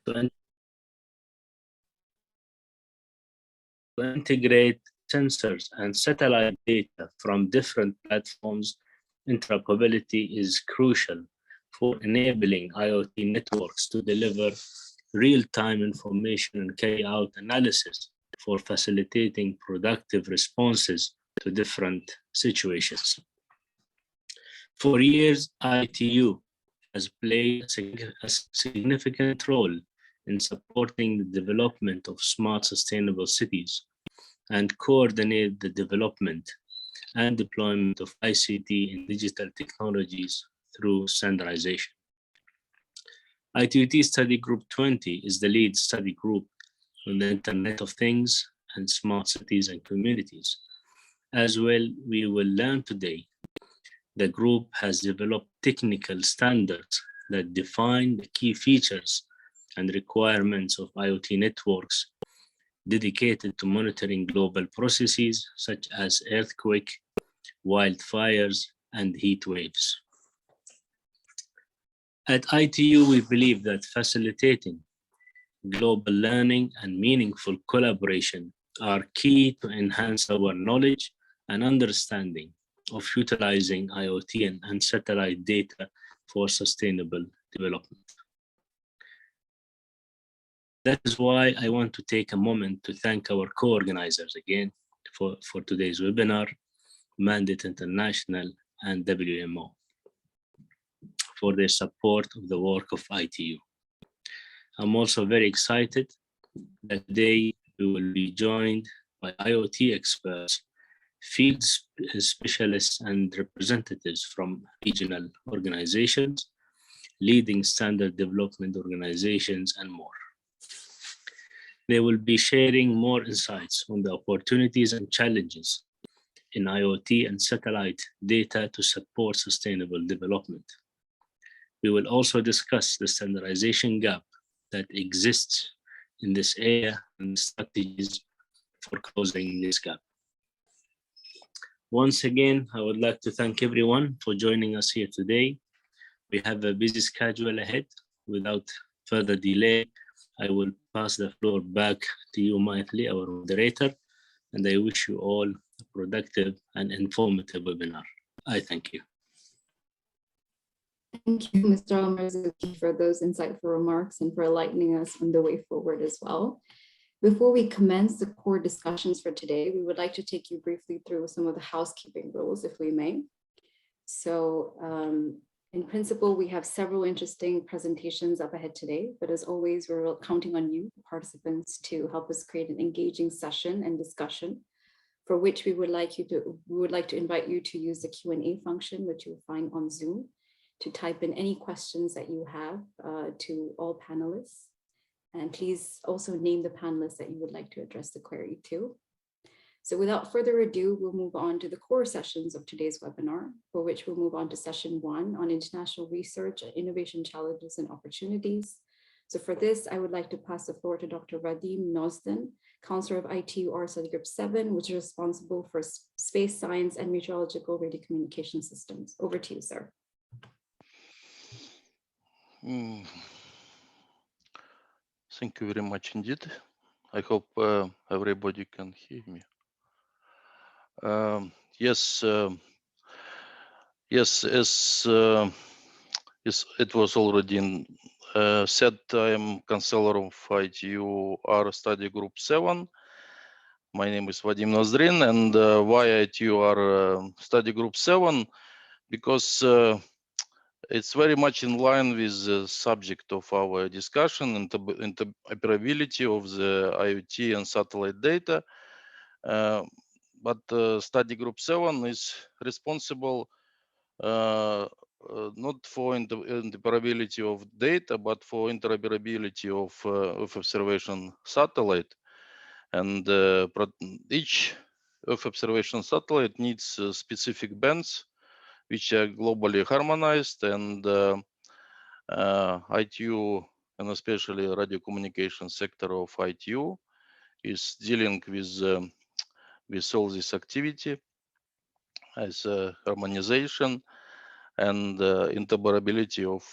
to integrate sensors and satellite data from different platforms. Interoperability is crucial for enabling IoT networks to deliver real-time information and carry out analysis for facilitating productive responses to different situations. For years, ITU has played a significant role in supporting the development of smart, sustainable cities and coordinate the development and deployment of ICT and digital technologies through standardization. ITUT Study Group 20 is the lead study group on the Internet of Things and smart cities and communities. As well, we will learn today, the group has developed technical standards that define the key features and requirements of IoT networks dedicated to monitoring global processes such as earthquake, wildfires, and heat waves. At ITU, we believe that facilitating global learning and meaningful collaboration are key to enhance our knowledge and understanding of utilizing IoT and satellite data for sustainable development. That is why I want to take a moment to thank our co-organizers again for today's webinar, Mandat International and WMO, for their support of the work of ITU. I'm also very excited that today we will be joined by IoT experts, field specialists, and representatives from regional organizations, leading standard development organizations, and more. They will be sharing more insights on the opportunities and challenges in IoT and satellite data to support sustainable development. We will also discuss the standardization gap that exists in this area and strategies for closing this gap. Once again, I would like to thank everyone for joining us here today. We have a busy schedule ahead. Without further delay, I will pass the floor back to you, Maithli, our moderator, and I wish you all a productive and informative webinar. I thank you. Thank you, Mr. Al-Marzouki, for those insightful remarks and for enlightening us on the way forward as well. Before we commence the core discussions for today, we would like to take you briefly through some of the housekeeping rules, if we may. So in principle, we have several interesting presentations up ahead today, but as always, we're counting on you, participants, to help us create an engaging session and discussion, for which we would like to invite you to use the Q&A function, which you'll find on Zoom, to type in any questions that you have to all panelists. And please also name the panelists that you would like to address the query to. So without further ado, we'll move on to the core sessions of today's webinar, for which we'll move on to session 1 on international research, innovation challenges and opportunities. So for this, I would like to pass the floor to Dr. Radim Nozden, Counselor of ITU Study Group 7, which is responsible for space science and meteorological radio communication systems. Over to you, sir. Thank you very much indeed. I hope everybody can hear me. Yes, as it was already said, I am counselor of ITU Study Group 7. My name is Vadim Nozdrin, and why ITU Study Group 7? Because it's very much in line with the subject of our discussion, interoperability of the IoT and satellite data. But Study Group 7 is responsible not for interoperability of data, but for interoperability of observation satellite. And each Earth observation satellite needs specific bands, which are globally harmonized, and ITU, and especially radio communication sector of ITU, is dealing with all this activity as harmonization and interoperability of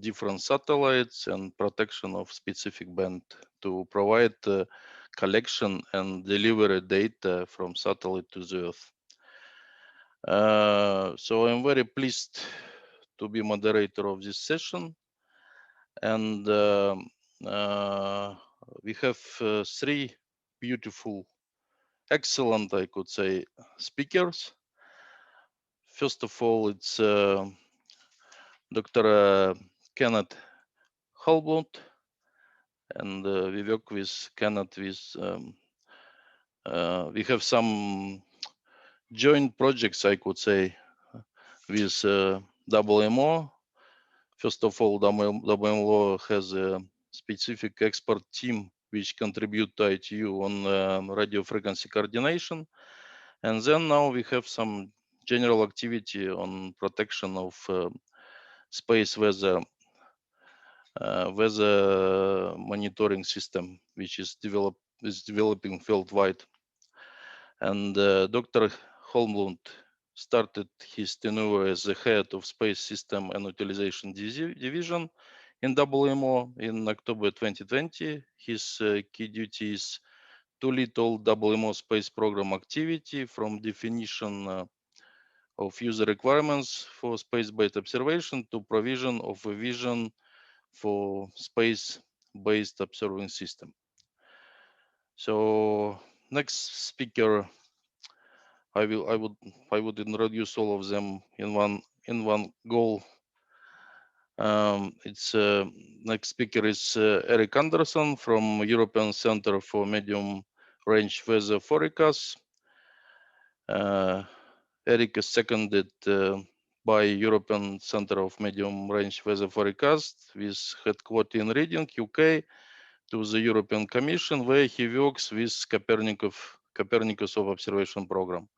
different satellites and protection of specific band to provide collection and delivery data from satellite to the Earth. So I'm very pleased to be moderator of this session, and we have three beautiful, excellent, I could say, speakers. First of all, it's Dr. Kenneth Holblunt, and we work with Kenneth with, we have some joint projects, I could say, with WMO. First of all, WMO has a specific expert team which contribute to ITU on radio frequency coordination. And then now we have some general activity on protection of space weather monitoring system, which is developing worldwide. And Dr. Holmlund started his tenure as the head of Space System and Utilization Division in WMO in October 2020. His key duties to lead all WMO space program activity from definition of user requirements for space-based observation to provision of a vision for space-based observing system. So next speaker, I would introduce all of them in one goal. It's next speaker is Eric Anderson from European Center for Medium Range Weather Forecasts. Eric is seconded by European Center of Medium Range Weather Forecast with headquarters in Reading, UK, to the European Commission, where he works with Copernicus observation program.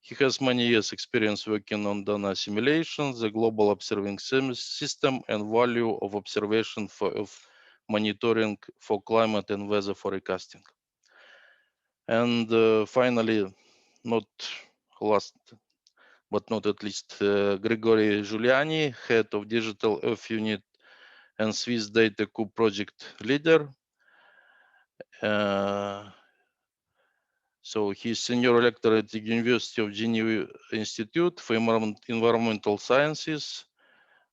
He has many years experience working on data simulations, the global observing system, and value of observation of monitoring for climate and weather forecasting. And finally, not last but not at least, Gregory Giuliani, head of Digital Earth Unit and Swiss Data Cube project leader. So he's senior lecturer at the University of Geneva Institute for Environmental Sciences.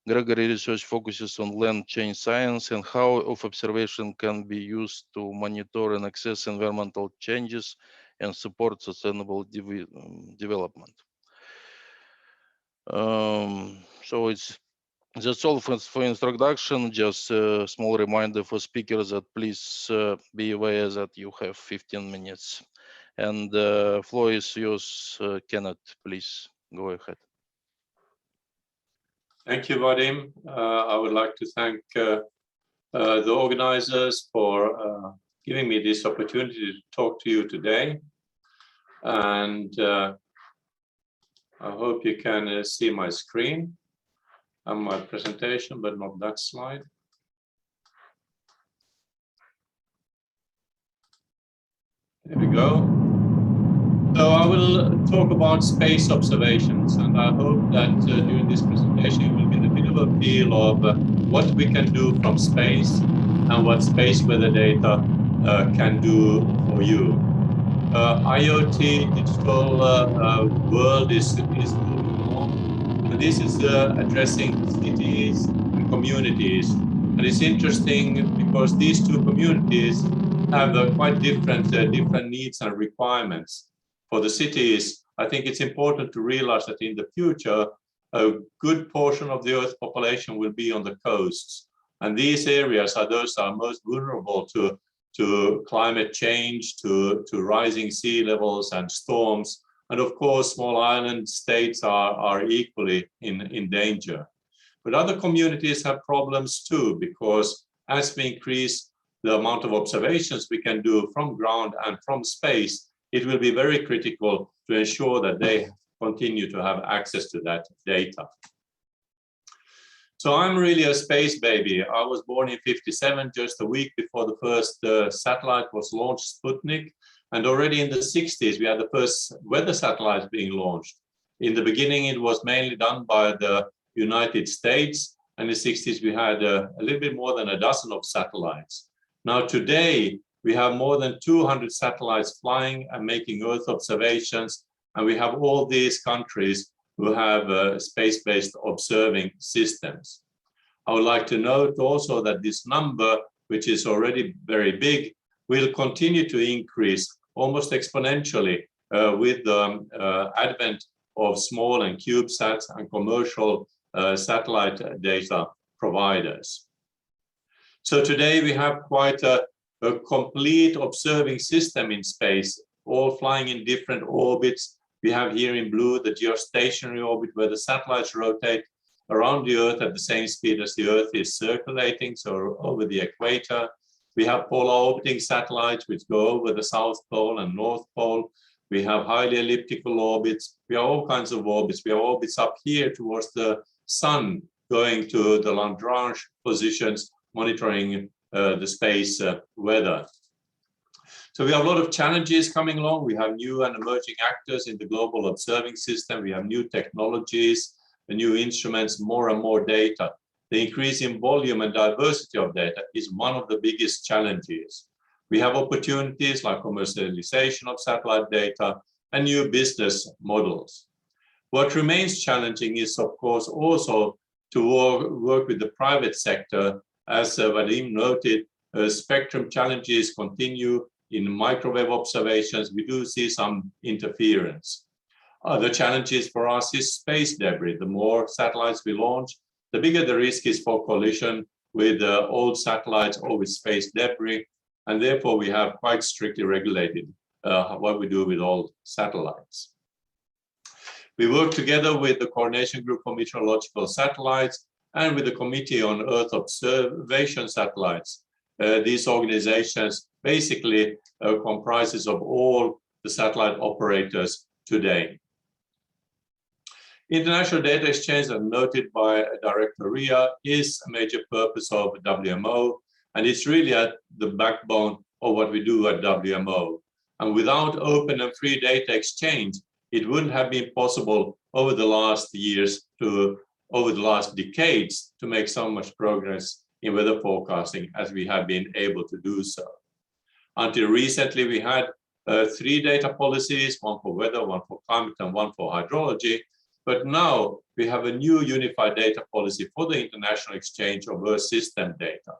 Gregory research focuses on land change science and how Earth observation can be used to monitor and assess environmental changes and support sustainable development. So that's all for introduction. Just a small reminder for speakers that please be aware that you have 15 minutes. And the floor is yours, Kenneth, please go ahead. Thank you, Vadim. I would like to thank the organizers for giving me this opportunity to talk to you today. And I hope you can see my screen and my presentation, but not that slide. There we go. So I will talk about space observations, and I hope that during this presentation you will get a bit of a feel of what we can do from space and what space weather data can do for you. IoT digital world is moving along, and this is addressing cities and communities. And it's interesting because these two communities have quite different needs and requirements. For the cities, I think it's important to realize that in the future, a good portion of the Earth population will be on the coasts. And these areas are those that are most vulnerable to climate change, to rising sea levels and storms. And of course, small island states are equally in danger. But other communities have problems too, because as we increase the amount of observations we can do from ground and from space, it will be very critical to ensure that they continue to have access to that data. So I'm really a space baby. I was born in '57, just a week before the first satellite was launched, Sputnik. And already in the '60s, we had the first weather satellites being launched. In the beginning, it was mainly done by the United States. And in the 60s, we had a little bit more than a dozen of satellites. Now today, we have more than 200 satellites flying and making Earth observations. And we have all these countries who have space-based observing systems. I would like to note also that this number, which is already very big, will continue to increase almost exponentially with the advent of small and CubeSats and commercial satellite data providers. So today we have quite a complete observing system in space, all flying in different orbits. We have here in blue the geostationary orbit where the satellites rotate around the Earth at the same speed as the Earth is circulating, so over the equator. We have polar orbiting satellites which go over the South Pole and North Pole. We have highly elliptical orbits. We have all kinds of orbits. We have orbits up here towards the Sun, going to the Lagrange positions, monitoring the space weather. So we have a lot of challenges coming along. We have new and emerging actors in the global observing system. We have new technologies, new instruments, more and more data. The increase in volume and diversity of data is one of the biggest challenges. We have opportunities like commercialization of satellite data and new business models. What remains challenging is, of course, also to work with the private sector. As Vadim noted, spectrum challenges continue in microwave observations. We do see some interference. Other challenges for us is space debris. The more satellites we launch, the bigger the risk is for collision with old satellites or with space debris. And therefore, we have quite strictly regulated what we do with all satellites. We work together with the Coordination Group for Meteorological Satellites and with the Committee on Earth Observation Satellites. These organizations basically comprises of all the satellite operators today. International data exchange, as noted by Director Ria, is a major purpose of WMO, and it's really at the backbone of what we do at WMO. And without open and free data exchange, it wouldn't have been possible over the last years over the last decades to make so much progress in weather forecasting as we have been able to do so. Until recently, we had 3 data policies, one for weather, one for climate, and one for hydrology. But now we have a new unified data policy for the international exchange of Earth system data.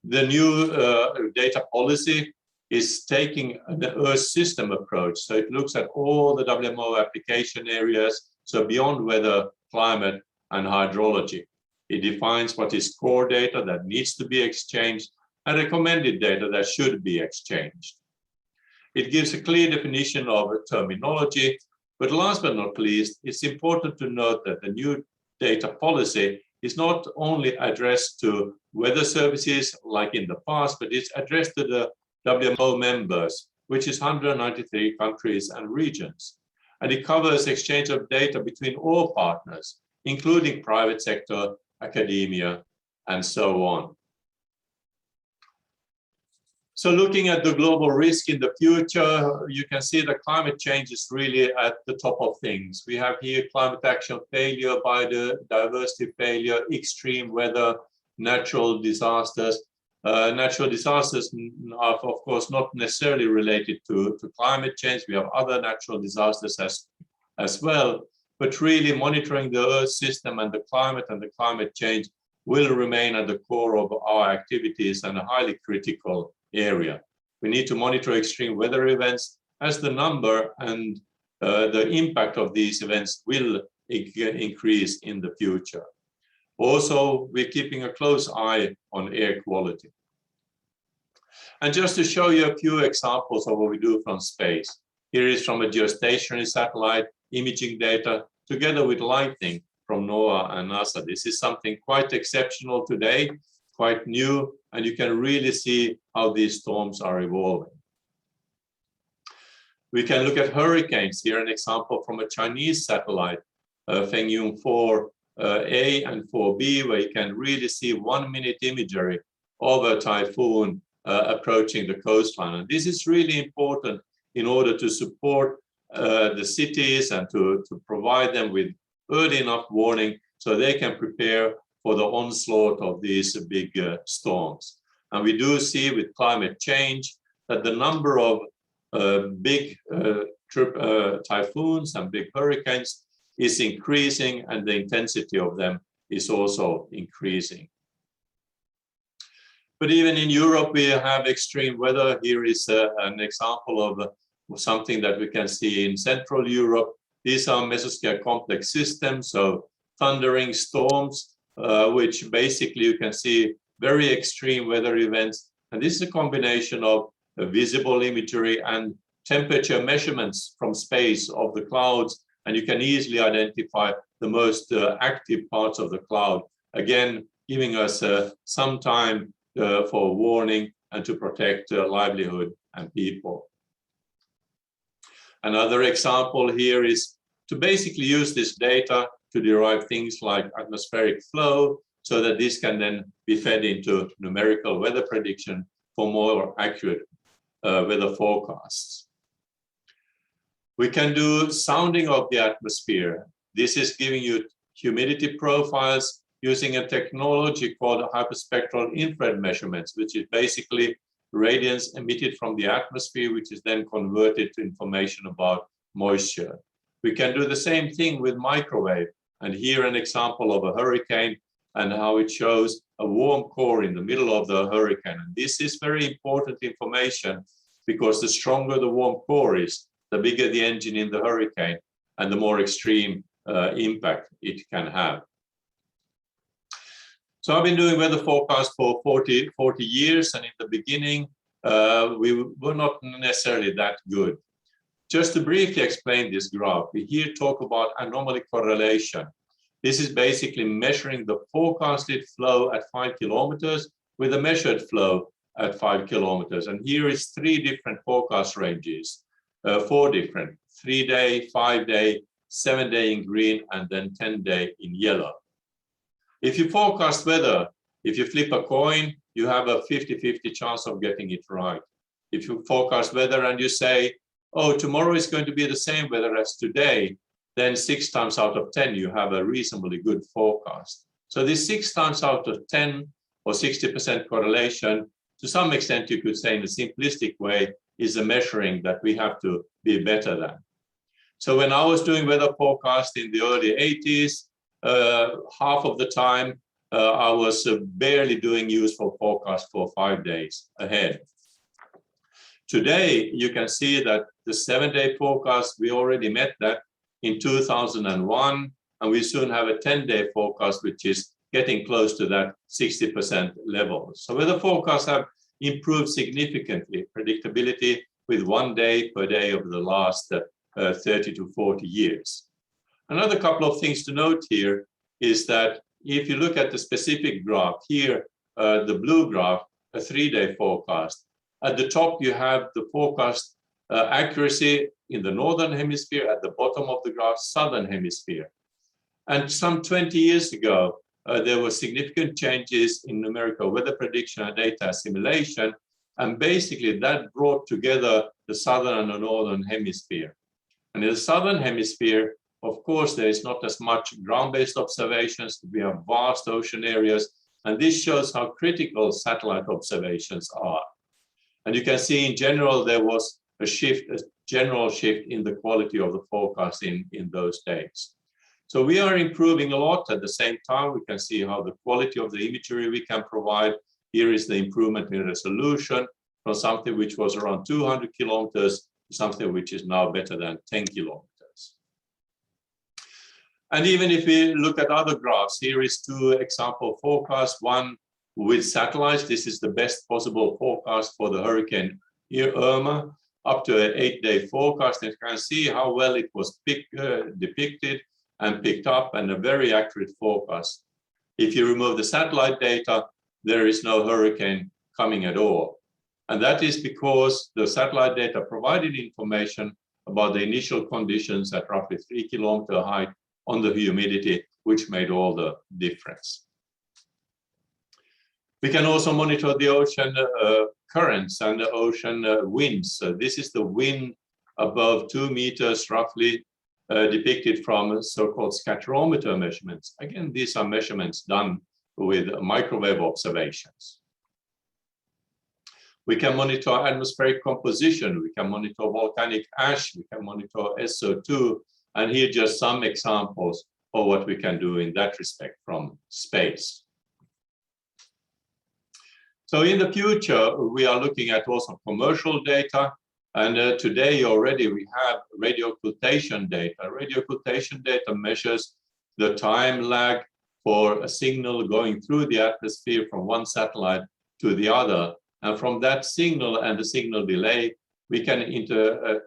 The new data policy is taking the Earth system approach. So it looks at all the WMO application areas, so beyond weather, climate, and hydrology. It defines what is core data that needs to be exchanged and recommended data that should be exchanged. It gives a clear definition of terminology, but last but not least, it's important to note that the new data policy is not only addressed to weather services like in the past, but it's addressed to the WMO members, which is 193 countries and regions. And it covers exchange of data between all partners, including private sector, academia, and so on. So looking at the global risk in the future, you can see that climate change is really at the top of things. We have here climate action failure, biodiversity failure, extreme weather, natural disasters. Natural disasters are, of course, not necessarily related to climate change. We have other natural disasters as well. But really monitoring the Earth system and the climate change will remain at the core of our activities and a highly critical area. We need to monitor extreme weather events as the number and the impact of these events will increase in the future. Also, we're keeping a close eye on air quality. And just to show you a few examples of what we do from space, here is from a geostationary satellite, imaging data, together with lighting from NOAA and NASA. This is something quite exceptional today, quite new, and you can really see how these storms are evolving. We can look at hurricanes. Here an example from a Chinese satellite, Fengyun 4A and 4B, where you can really see 1-minute imagery of a typhoon approaching the coastline. And this is really important in order to support the cities and to provide them with early enough warning so they can prepare for the onslaught of these big storms. And we do see with climate change that the number of big typhoons and big hurricanes is increasing, and the intensity of them is also increasing. But even in Europe, we have extreme weather. Here is an example of something that we can see in Central Europe. These are mesoscale complex systems, so thundering storms, which basically you can see very extreme weather events. And this is a combination of visible imagery and temperature measurements from space of the clouds, and you can easily identify the most active parts of the cloud, again giving us some time for warning and to protect livelihood and people. Another example here is to basically use this data to derive things like atmospheric flow, so that this can then be fed into numerical weather prediction for more accurate weather forecasts. We can do sounding of the atmosphere. This is giving you humidity profiles using a technology called hyperspectral infrared measurements, which is basically radiance emitted from the atmosphere, which is then converted to information about moisture. We can do the same thing with microwave. And here an example of a hurricane and how it shows a warm core in the middle of the hurricane. And this is very important information because the stronger the warm core is, the bigger the engine in the hurricane and the more extreme impact it can have. So I've been doing weather forecast for 40 years, and in the beginning, we were not necessarily that good. Just to briefly explain this graph, we here talk about anomaly correlation. This is basically measuring the forecasted flow at 5 kilometers with a measured flow at 5 kilometers. And here is 3 different forecast ranges, 4 different, 3-day, 5-day, 7-day in green, and then 10-day in yellow. If you forecast weather, if you flip a coin, you have a 50-50 chance of getting it right. If you forecast weather and you say, oh, tomorrow is going to be the same weather as today, then 6 times out of 10, you have a reasonably good forecast. So this 6 times out of 10 or 60% correlation, to some extent, you could say in a simplistic way, is a measuring that we have to be better than. So when I was doing weather forecast in the early 80s, half of the time, I was barely doing useful forecast for 5 days ahead. Today, you can see that the 7-day forecast, we already met that in 2001, and we soon have a 10-day forecast, which is getting close to that 60% level. So weather forecasts have improved significantly, predictability with 1 day per day over the last 30 to 40 years. Another couple of things to note here is that if you look at the specific graph here, the blue graph, a 3-day forecast, at the top you have the forecast accuracy in the northern hemisphere, at the bottom of the graph, southern hemisphere. And some 20 years ago, there were significant changes in numerical weather prediction and data assimilation, and basically that brought together the southern and the northern hemisphere. And in the southern hemisphere, of course, there is not as much ground-based observations. We have vast ocean areas, and this shows how critical satellite observations are. And you can see in general, there was a shift, a general shift in the quality of the forecast in those days. So we are improving a lot. At the same time, we can see how the quality of the imagery we can provide. Here is the improvement in resolution from something which was around 200 kilometers to something which is now better than 10 kilometers. And even if we look at other graphs, here is 2 example forecasts, one with satellites. This is the best possible forecast for the hurricane Irma, up to an 8-day forecast. And you can see how well it was depicted and picked up, and a very accurate forecast. If you remove the satellite data, there is no hurricane coming at all. And that is because the satellite data provided information about the initial conditions at roughly 3-kilometer height on the humidity, which made all the difference. We can also monitor the ocean currents and the ocean winds. So this is the wind above 2 meters roughly, depicted from so-called scatterometer measurements. Again, these are measurements done with microwave observations. We can monitor atmospheric composition, we can monitor volcanic ash, we can monitor SO2, and here just some examples of what we can do in that respect from space. So in the future, we are looking at also commercial data, and today already we have radio occultation data. Radio occultation data measures the time lag for a signal going through the atmosphere from one satellite to the other. And from that signal and the signal delay, we can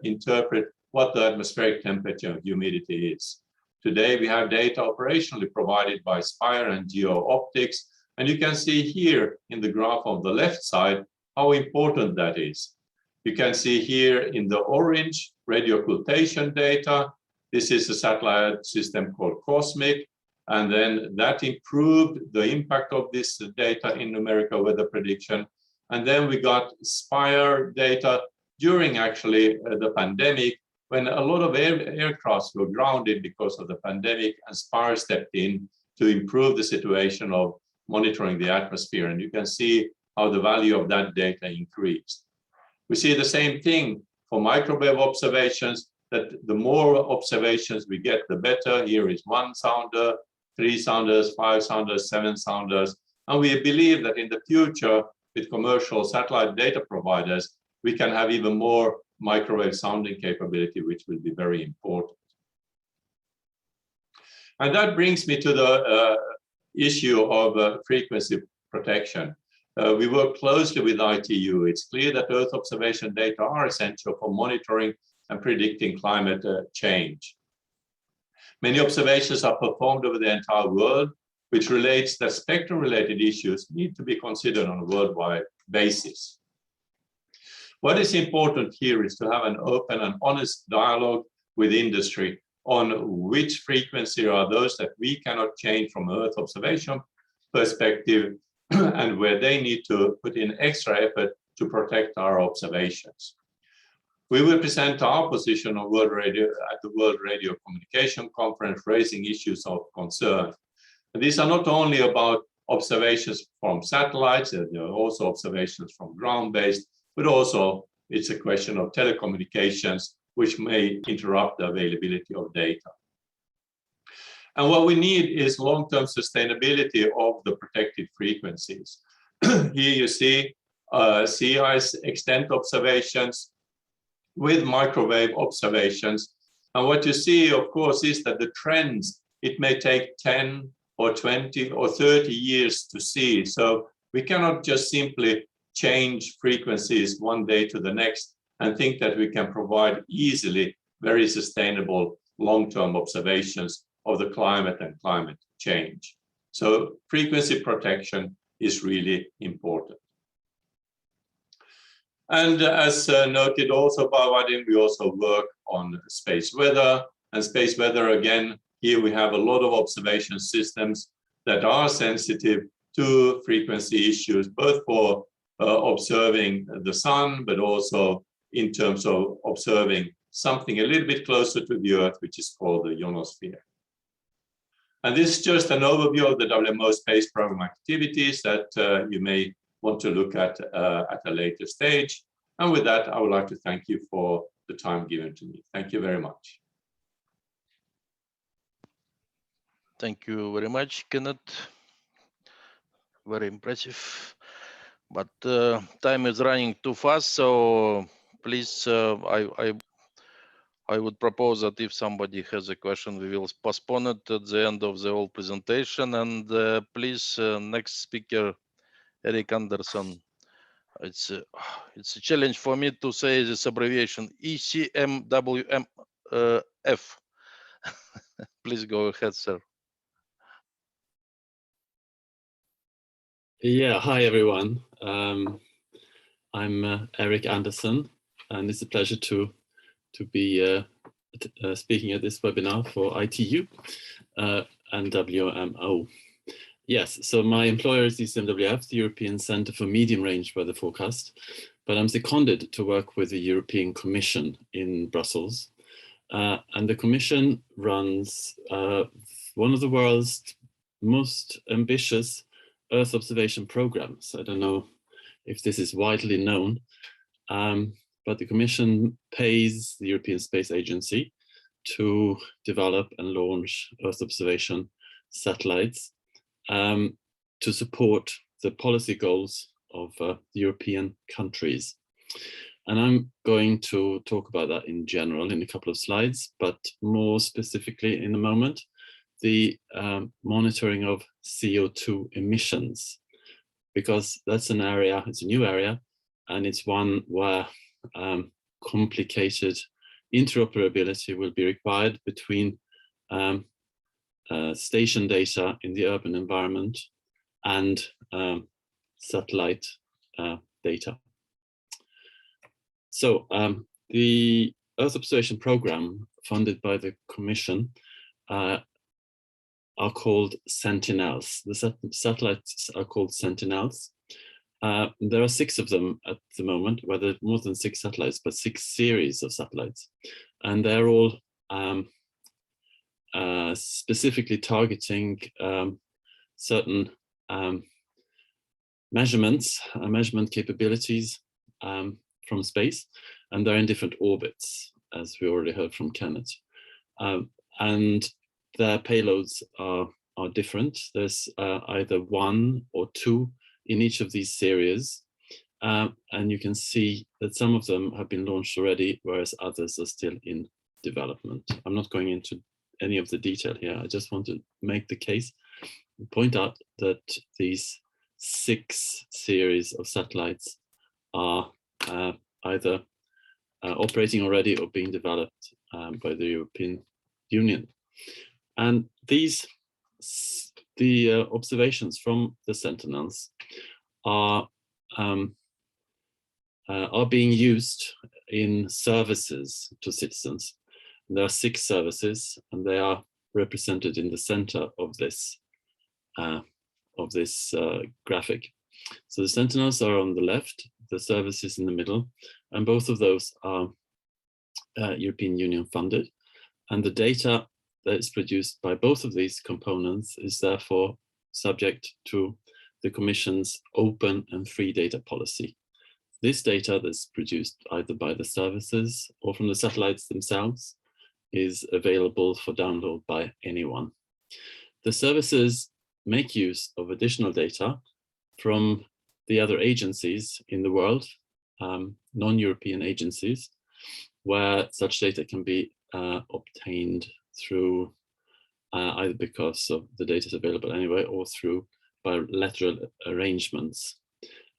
interpret what the atmospheric temperature and humidity is. Today, we have data operationally provided by Spire and GeoOptics. And you can see here in the graph on the left side how important that is. You can see here in the orange radio occultation data. This is a satellite system called COSMIC. And then that improved the impact of this data in numerical weather prediction. And then we got Spire data during actually the pandemic, when a lot of aircrafts were grounded because of the pandemic, and Spire stepped in to improve the situation of monitoring the atmosphere. And you can see how the value of that data increased. We see the same thing for microwave observations, that the more observations we get, the better. Here is 1 sounder, 3 sounders, 5 sounders, 7 sounders. And we believe that in the future, with commercial satellite data providers, we can have even more microwave sounding capability, which will be very important. And that brings me to the issue of frequency protection. We work closely with ITU. It's clear that Earth observation data are essential for monitoring and predicting climate change. Many observations are performed over the entire world, which relates that spectrum-related issues need to be considered on a worldwide basis. What is important here is to have an open and honest dialogue with industry on which frequency are those that we cannot change from Earth observation perspective and where they need to put in extra effort to protect our observations. We will present our position on World Radio at the World Radio Communication Conference, raising issues of concern. And these are not only about observations from satellites, there are also observations from ground-based, but also it's a question of telecommunications, which may interrupt the availability of data. And what we need is long-term sustainability of the protected frequencies. Here you see sea ice extent observations with microwave observations. And what you see, of course, is that the trends, it may take 10 or 20 or 30 years to see. So we cannot just simply change frequencies one day to the next and think that we can provide easily very sustainable long-term observations of the climate and climate change. So frequency protection is really important. And as noted also by Vadim, we also work on space weather. And space weather, again, here we have a lot of observation systems that are sensitive to frequency issues, both for observing the sun, but also in terms of observing something a little bit closer to the Earth, which is called the ionosphere. And this is just an overview of the WMO space program activities that you may want to look at a later stage. And with that, I would like to thank you for the time given to me. Thank you very much. Thank you very much, Kenneth. Very impressive. But time is running too fast, so please, I would propose that if somebody has a question, we will postpone it at the end of the whole presentation. And please, next speaker, Eric Anderson. It's a challenge for me to say this abbreviation, ECMWF. Please go ahead, sir. Yeah, hi everyone. I'm Eric Anderson, and it's a pleasure to be speaking at this webinar for ITU and WMO. Yes, so my employer is ECMWF, the European Centre for Medium Range Weather Forecast, but I'm seconded to work with the European Commission in Brussels. And the Commission runs one of the world's most ambitious Earth observation programs. I don't know if this is widely known, but the Commission pays the European Space Agency to develop and launch Earth observation satellites to support the policy goals of European countries. And I'm going to talk about that in general in a couple of slides, but more specifically in a moment, the monitoring of CO2 emissions, because that's an area, it's a new area, and it's one where complicated interoperability will be required between station data in the urban environment and satellite data. So the Earth observation program funded by the Commission are called Sentinels. The satellites are called Sentinels. There are 6 of them at the moment, well, there are more than 6 satellites, but 6 series of satellites. And they're all specifically targeting certain measurement capabilities from space, and they're in different orbits, as we already heard from Kenneth. And their payloads are different. There's either 1 or 2 in each of these series. And you can see that some of them have been launched already, whereas others are still in development. I'm not going into any of the detail here. I just want to make the case and point out that these 6 series of satellites are either operating already or being developed by the European Union. And the observations from the Sentinels are being used in services to citizens. There are 6 services, and they are represented in the center of this graphic. So the Sentinels are on the left, the services in the middle, and both of those are European Union funded. And the data that is produced by both of these components is therefore subject to the Commission's open and free data policy. This data that's produced either by the services or from the satellites themselves is available for download by anyone. The services make use of additional data from the other agencies in the world, non-European agencies, where such data can be obtained through either because of the data is available anyway or through bilateral arrangements.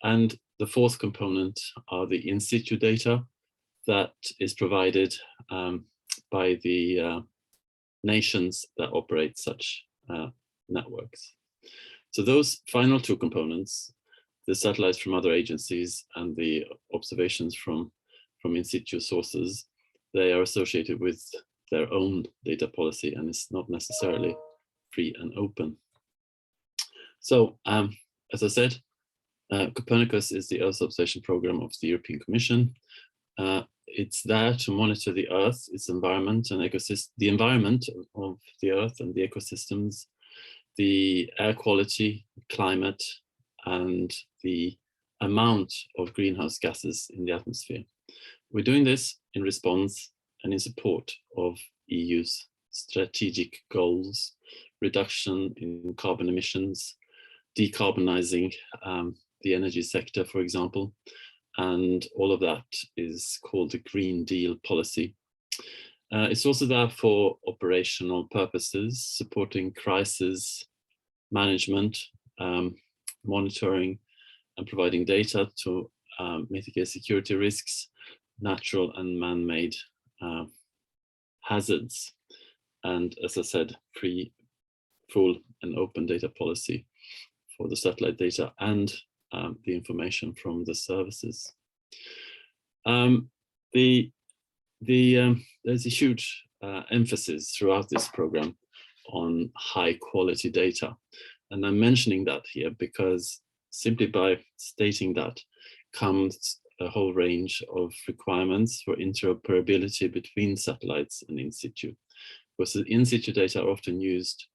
And the 4th component are the in situ data that is provided by the nations that operate such networks. So those final 2 components, the satellites from other agencies and the observations from in situ sources, they are associated with their own data policy, and it's not necessarily free and open. So as I said, Copernicus is the Earth observation program of the European Commission. It's there to monitor the Earth, its environment and ecosystem, the environment of the Earth and the ecosystems, the air quality, climate, and the amount of greenhouse gases in the atmosphere. We're doing this in response and in support of EU's strategic goals, reduction in carbon emissions, decarbonizing the energy sector, for example, and all of that is called the Green Deal policy. It's also there for operational purposes, supporting crisis management, monitoring and providing data to mitigate security risks, natural and man-made hazards. And as I said, free, full and open data policy for the satellite data and the information from the services. There's a huge emphasis throughout this program on high quality data. And I'm mentioning that here because simply by stating that comes a whole range of requirements for interoperability between satellites and in situ. Because the in situ data are often used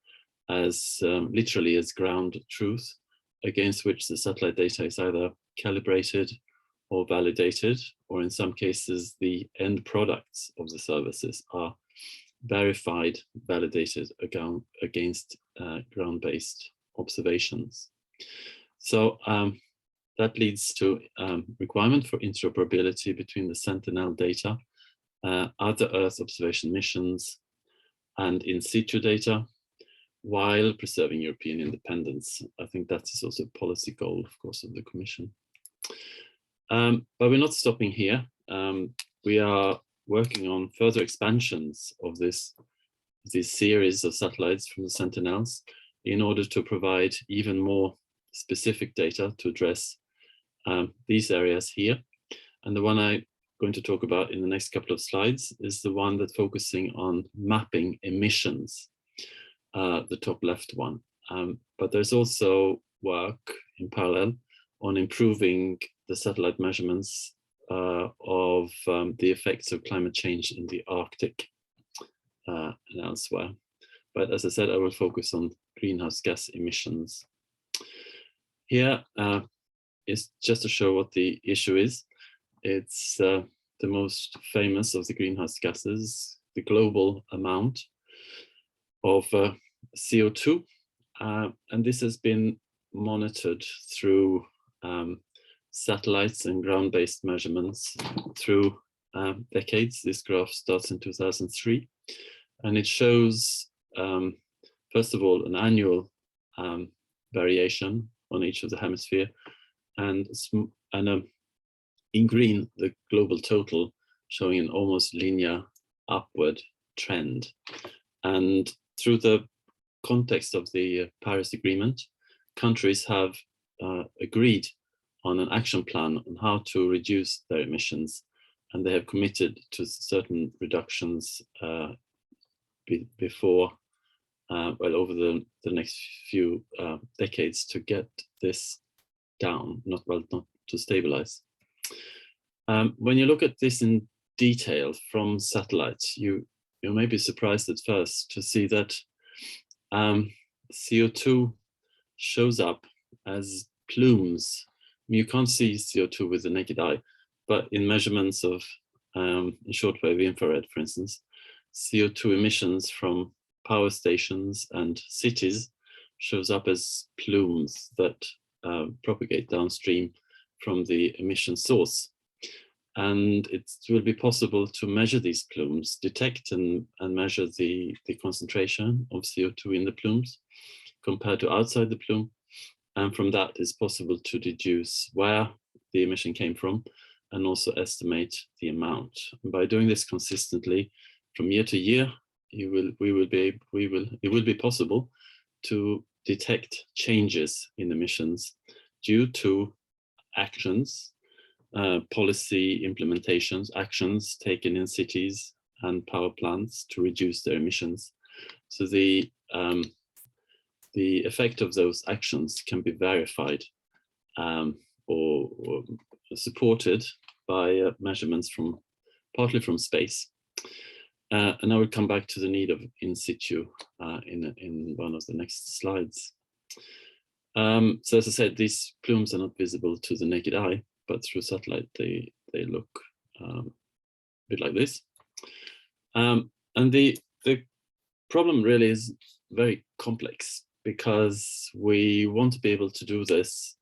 as literally as ground truth, against which the satellite data is either calibrated or validated, or in some cases, the end products of the services are verified, validated against ground-based observations. So that leads to requirement for interoperability between the Sentinel data, other Earth observation missions, and in situ data, while preserving European independence. I think that is also a policy goal, of course, of the Commission. But we're not stopping here. We are working on further expansions of this series of satellites from the Sentinels in order to provide even more specific data to address these areas here. And the one I'm going to talk about in the next couple of slides is the one that's focusing on mapping emissions, the top left one. But there's also work in parallel on improving the satellite measurements of the effects of climate change in the Arctic and elsewhere. But as I said, I will focus on greenhouse gas emissions. Here is just to show what the issue is. It's the most famous of the greenhouse gases, the global amount of CO2. And this has been monitored through satellites and ground-based measurements through decades. This graph starts in 2003, and it shows, first of all, an annual variation on each of the hemisphere, and in green, the global total, showing an almost linear upward trend. And through the context of the Paris Agreement, countries have agreed on an action plan on how to reduce their emissions, and they have committed to certain reductions before, well, over the next few decades to get this down, not to stabilize. When you look at this in detail from satellites, you may be surprised at first to see that CO2 shows up as plumes. You can't see CO2 with the naked eye, but in measurements of shortwave infrared, for instance, CO2 emissions from power stations and cities shows up as plumes that propagate downstream from the emission source. And it will be possible to measure these plumes, detect and measure the concentration of CO2 in the plumes compared to outside the plume. And from that, it's possible to deduce where the emission came from and also estimate the amount. And by doing this consistently from year to year, it will be possible to detect changes in emissions due to actions, policy implementations, actions taken in cities and power plants to reduce their emissions. So the effect of those actions can be verified or supported by measurements partly from space. And I will come back to the need of in situ in one of the next slides. So as I said, these plumes are not visible to the naked eye, but through satellite, they look a bit like this. And the problem really is very complex because we want to be able to do this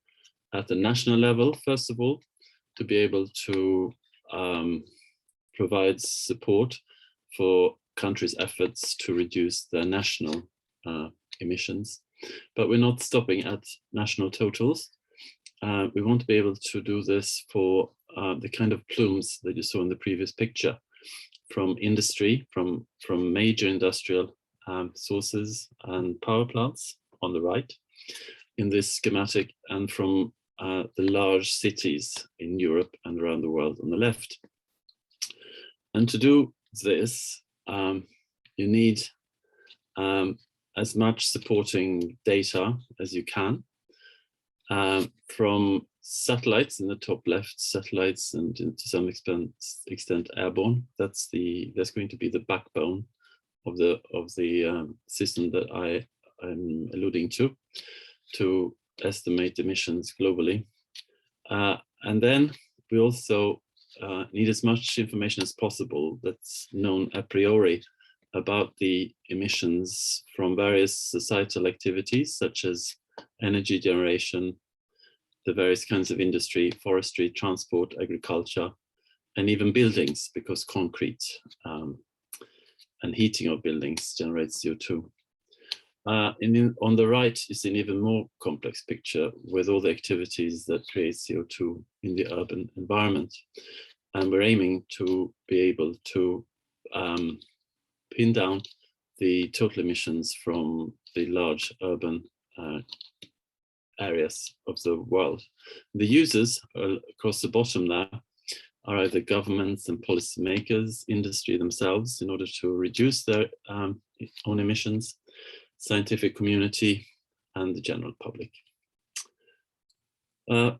at the national level, first of all, to be able to provide support for countries' efforts to reduce their national emissions. But we're not stopping at national totals. We want to be able to do this for the kind of plumes that you saw in the previous picture from industry, from major industrial sources and power plants on the right in this schematic, and from the large cities in Europe and around the world on the left. And to do this, you need as much supporting data as you can from satellites in the top left, satellites, and to some extent airborne. That's going to be the backbone of the system that I'm alluding to estimate emissions globally. And then we also need as much information as possible that's known a priori about the emissions from various societal activities, such as energy generation, the various kinds of industry, forestry, transport, agriculture, and even buildings, because concrete and heating of buildings generates CO2. On the right is an even more complex picture with all the activities that create CO2 in the urban environment. And we're aiming to be able to pin down the total emissions from the large urban areas of the world. The users across the bottom there are either governments and policymakers, industry themselves, in order to reduce their own emissions, scientific community, and the general public.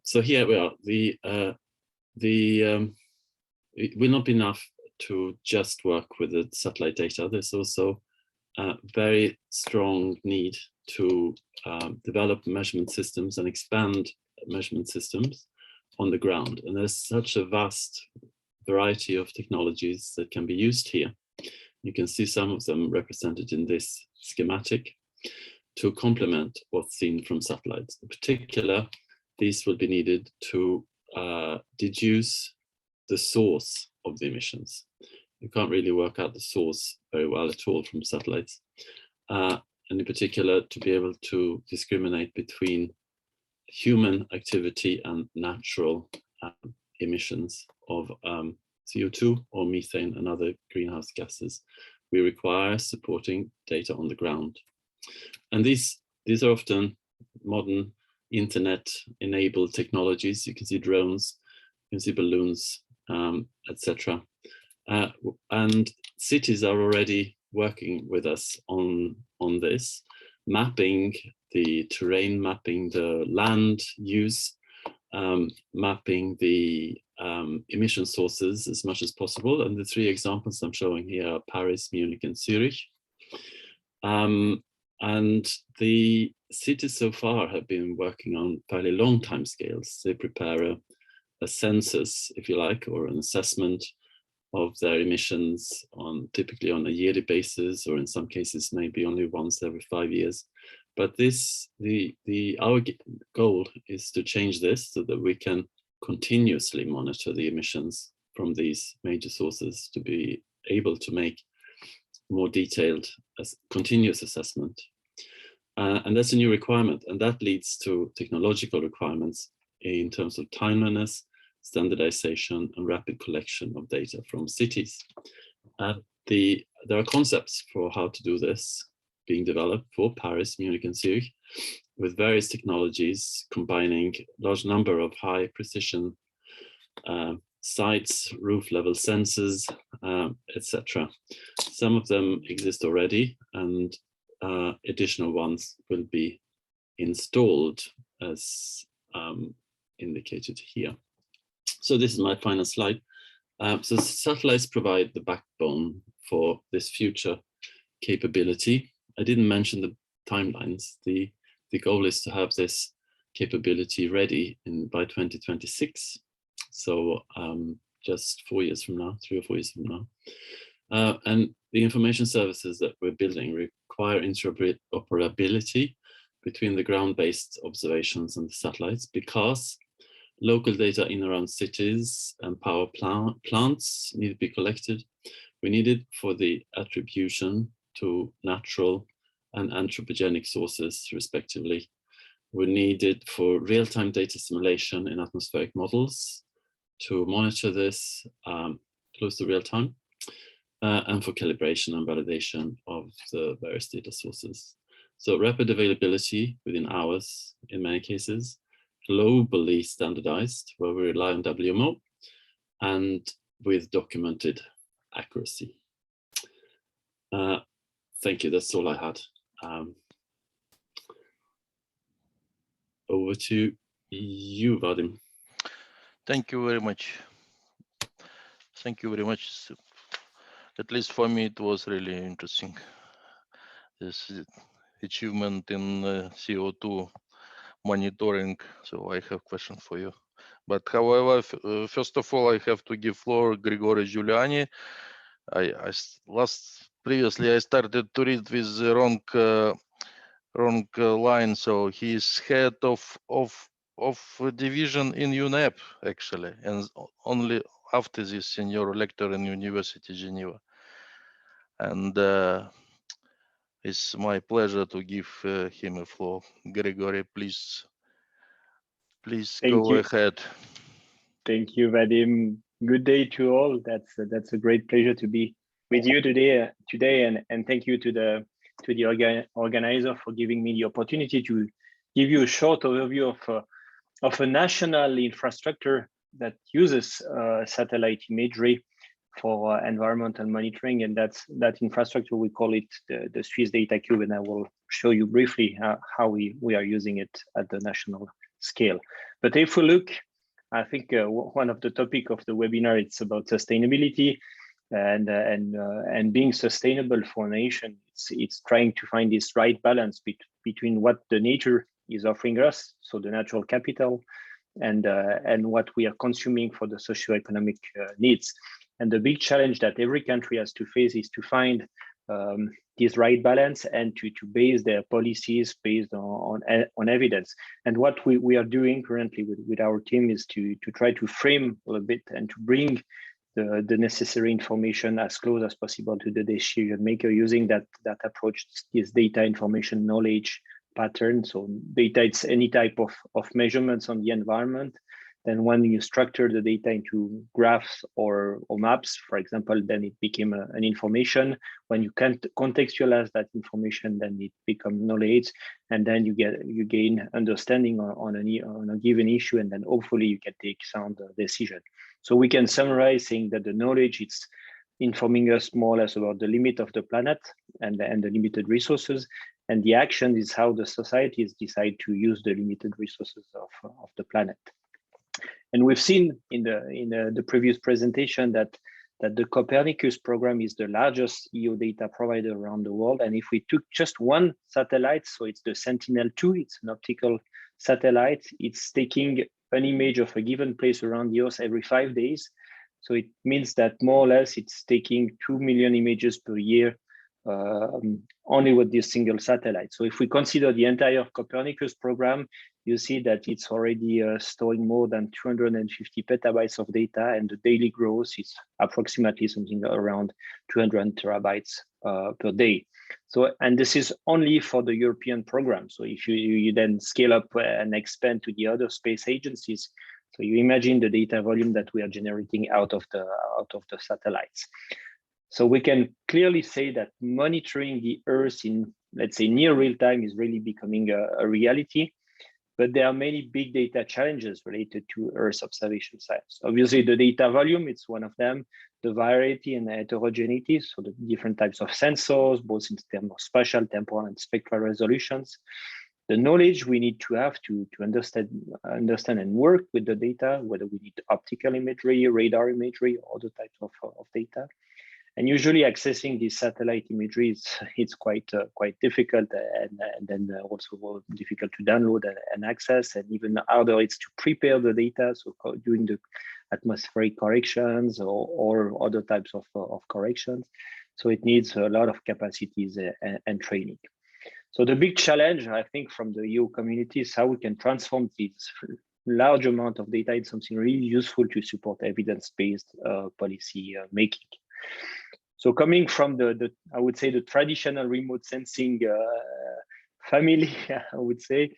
So here we are. It will not be enough to just work with the satellite data. There's also a very strong need to develop measurement systems and expand measurement systems on the ground. And there's such a vast variety of technologies that can be used here. You can see some of them represented in this schematic to complement what's seen from satellites. In particular, these will be needed to deduce the source of the emissions. You can't really work out the source very well at all from satellites. And in particular, to be able to discriminate between human activity and natural emissions of CO2 or methane and other greenhouse gases, we require supporting data on the ground. And these are often modern internet-enabled technologies. You can see drones, you can see balloons, etc. And cities are already working with us on this, mapping the terrain, mapping the land use, mapping the emission sources as much as possible. And the three examples I'm showing here are Paris, Munich, and Zurich. And the cities so far have been working on fairly long time scales. They prepare a census, if you like, or an assessment of their emissions typically on a yearly basis, or in some cases maybe only once every 5 years. But our goal is to change this so that we can continuously monitor the emissions from these major sources to be able to make more detailed continuous assessment. And that's a new requirement, and that leads to technological requirements in terms of timeliness, standardization, and rapid collection of data from cities. There are concepts for how to do this being developed for Paris, Munich, and Zurich, with various technologies combining a large number of high precision sites, roof level sensors, etc. Some of them exist already, and additional ones will be installed as indicated here. So this is my final slide. So satellites provide the backbone for this future capability. I didn't mention the timelines. The goal is to have this capability ready by 2026. So just 4 years from now, 3 or 4 years from now. And the information services that we're building require interoperability between the ground-based observations and the satellites, because local data in around cities and power plants need to be collected. We need it for the attribution to natural and anthropogenic sources, respectively. We need it for real-time data simulation in atmospheric models to monitor this close to real time, and for calibration and validation of the various data sources. So rapid availability within hours in many cases, globally standardized, where we rely on WMO, and with documented accuracy. Thank you, that's all I had. Over to you, Vadim. Thank you very much. Thank you very much. At least for me, it was really interesting. This achievement in CO2 monitoring. So I have question for you. But however, first of all, I have to give floor Grigori Giuliani. Previously I started to read with the wrong line. So he's head of division in UNEP actually, and only after this senior lecturer in University Geneva. And it's my pleasure to give him a floor. Grigory, please go ahead. Thank you, Vadim. Good day to all. That's a great pleasure to be with you today, and thank you to the organizer for giving me the opportunity to give you a short overview of a national infrastructure that uses satellite imagery for environmental monitoring, and that infrastructure, we call it the Swiss Data Cube, and I will show you briefly how we are using it at the national scale. But if we look, I think one of the topic of the webinar, it's about sustainability and being sustainable for a nation. It's trying to find this right balance between what the nature is offering us, so the natural capital, and what we are consuming for the socioeconomic needs. And the big challenge that every country has to face is to find this right balance and to base their policies based on evidence. And what we are doing currently with our team is to try to frame a little bit and to bring the necessary information as close as possible to the decision maker using that approach, this data information knowledge pattern. So data, it's any type of measurements on the environment. Then when you structure the data into graphs or maps, for example, then it became an information. When you can contextualize that information, then it becomes knowledge, and then you gain understanding on a given issue, and then hopefully you can take sound decision. So we can summarize saying that the knowledge, it's informing us more or less about the limit of the planet and the limited resources, and the action is how the societies decide to use the limited resources of the planet. And we've seen in the previous presentation that the Copernicus program is the largest EO data provider around the world. And if we took just one satellite, so it's the Sentinel-2, it's an optical satellite, it's taking an image of a given place around the Earth every 5 days. So it means that more or less it's taking 2 million images per year only with this single satellite. So if we consider the entire Copernicus program, you see that it's already storing more than 250 petabytes of data, and the daily growth is approximately something around 200 terabytes per day. So, and this is only for the European program. So if you then scale up and expand to the other space agencies, so you imagine the data volume that we are generating out of the satellites. So we can clearly say that monitoring the Earth in, let's say, near real time is really becoming a reality. But there are many big data challenges related to Earth observation science. Obviously, the data volume, it's one of them, the variety and the heterogeneity, so the different types of sensors, both in terms of spatial, temporal, and spectral resolutions. The knowledge we need to have to understand and work with the data, whether we need optical imagery, radar imagery, or other types of data. And usually accessing this satellite imagery it's quite difficult, and then also difficult to download and access, and even harder it's to prepare the data, so doing the atmospheric corrections or other types of corrections. So it needs a lot of capacities and training. So the big challenge, I think, from the EU community is how we can transform this large amount of data into something really useful to support evidence-based policy making. So coming from I would say the traditional remote sensing family, I would say,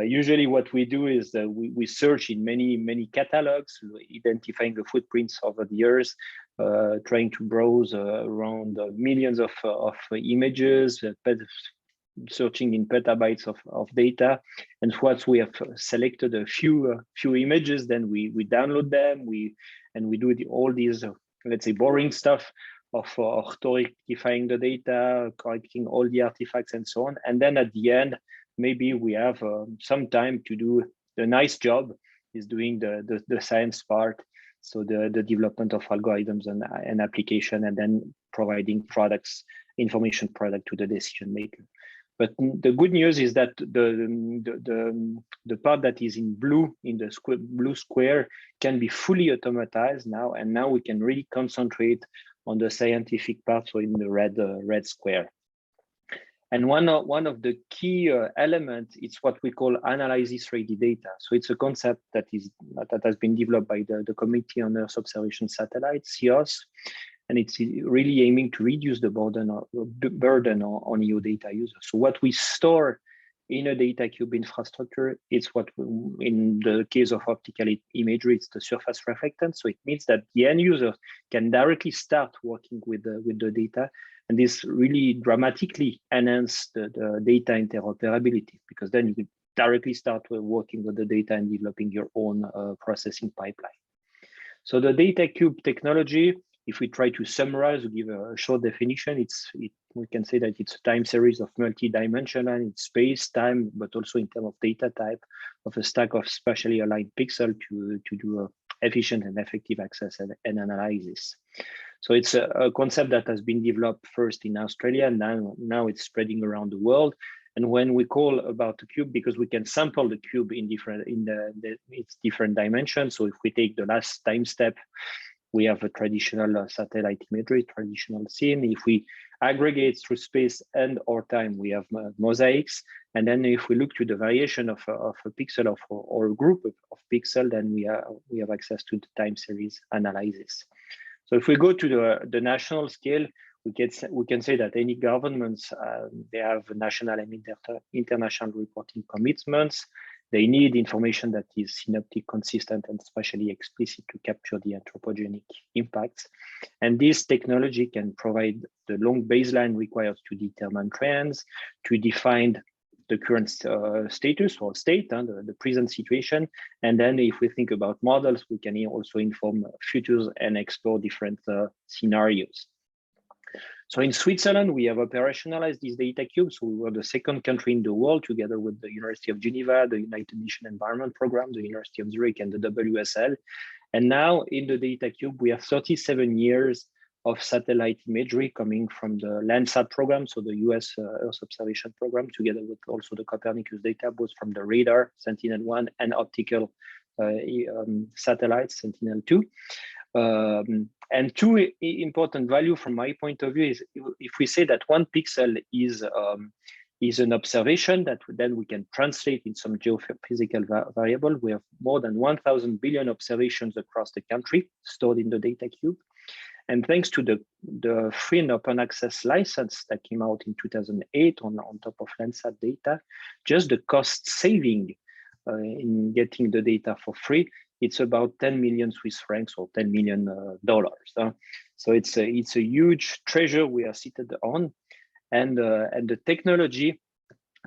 usually what we do is we search in many catalogs, identifying the footprints over the years, trying to browse around millions of images, searching in petabytes of data. And once we have selected a few images, then we download them, and we do all these, let's say, boring stuff rectifying the data, correcting all the artifacts and so on. And then at the end, maybe we have some time to do the nice job is doing the science part. So the development of algorithms and application, and then providing products, information product to the decision maker. But the good news is that the part that is in blue, in the blue square, can be fully automatized now, and now we can really concentrate on the scientific part, so in the red square. And one of the key elements is what we call analysis-ready data. So it's a concept that has been developed by the Committee on Earth Observation Satellites, CEST, and it's really aiming to reduce the burden on EU data users. So what we store in a data cube infrastructure, it's what in the case of optical imagery, it's the surface reflectance. So it means that the end user can directly start working with the data. And this really dramatically enhance the data interoperability, because then you can directly start working with the data and developing your own processing pipeline. So the data cube technology, if we try to summarize, give a short definition, we can say that it's a time series of multi-dimensional in space, time, but also in terms of data type, of a stack of spatially aligned pixels to do efficient and effective access and analysis. So it's a concept that has been developed first in Australia, and now it's spreading around the world. And when we call about the cube, because we can sample the cube in its different dimensions. So if we take the last time step, we have a traditional satellite imagery, traditional scene. If we aggregate through space and or time, we have mosaics. And then if we look to the variation of a pixel or a group of pixels, then we have access to the time series analysis. So if we go to the national scale, we can say that any governments, they have national and international reporting commitments. They need information that is synoptic, consistent, and spatially explicit to capture the anthropogenic impacts. And this technology can provide the long baseline required to determine trends, to define the current status or state, the present situation. And then if we think about models, we can also inform futures and explore different scenarios. So in Switzerland, we have operationalized this data cube. So we were the second country in the world, together with the University of Geneva, the United Nations Environment Programme, the University of Zurich, and the WSL. And now in the data cube, we have 37 years of satellite imagery coming from the Landsat program, so the US Earth Observation Program, together with also the Copernicus data, both from the radar, Sentinel-1, and optical satellites, Sentinel-2. And two important value from my point of view is if we say that one pixel is an observation that then we can translate in some geophysical variable. We have more than 1,000 billion observations across the country stored in the data cube. And thanks to the free and open access license that came out in 2008 on top of Landsat data, just the cost saving in getting the data for free, it's about 10 million Swiss francs or $10 million. So it's a huge treasure we are seated on, and the technology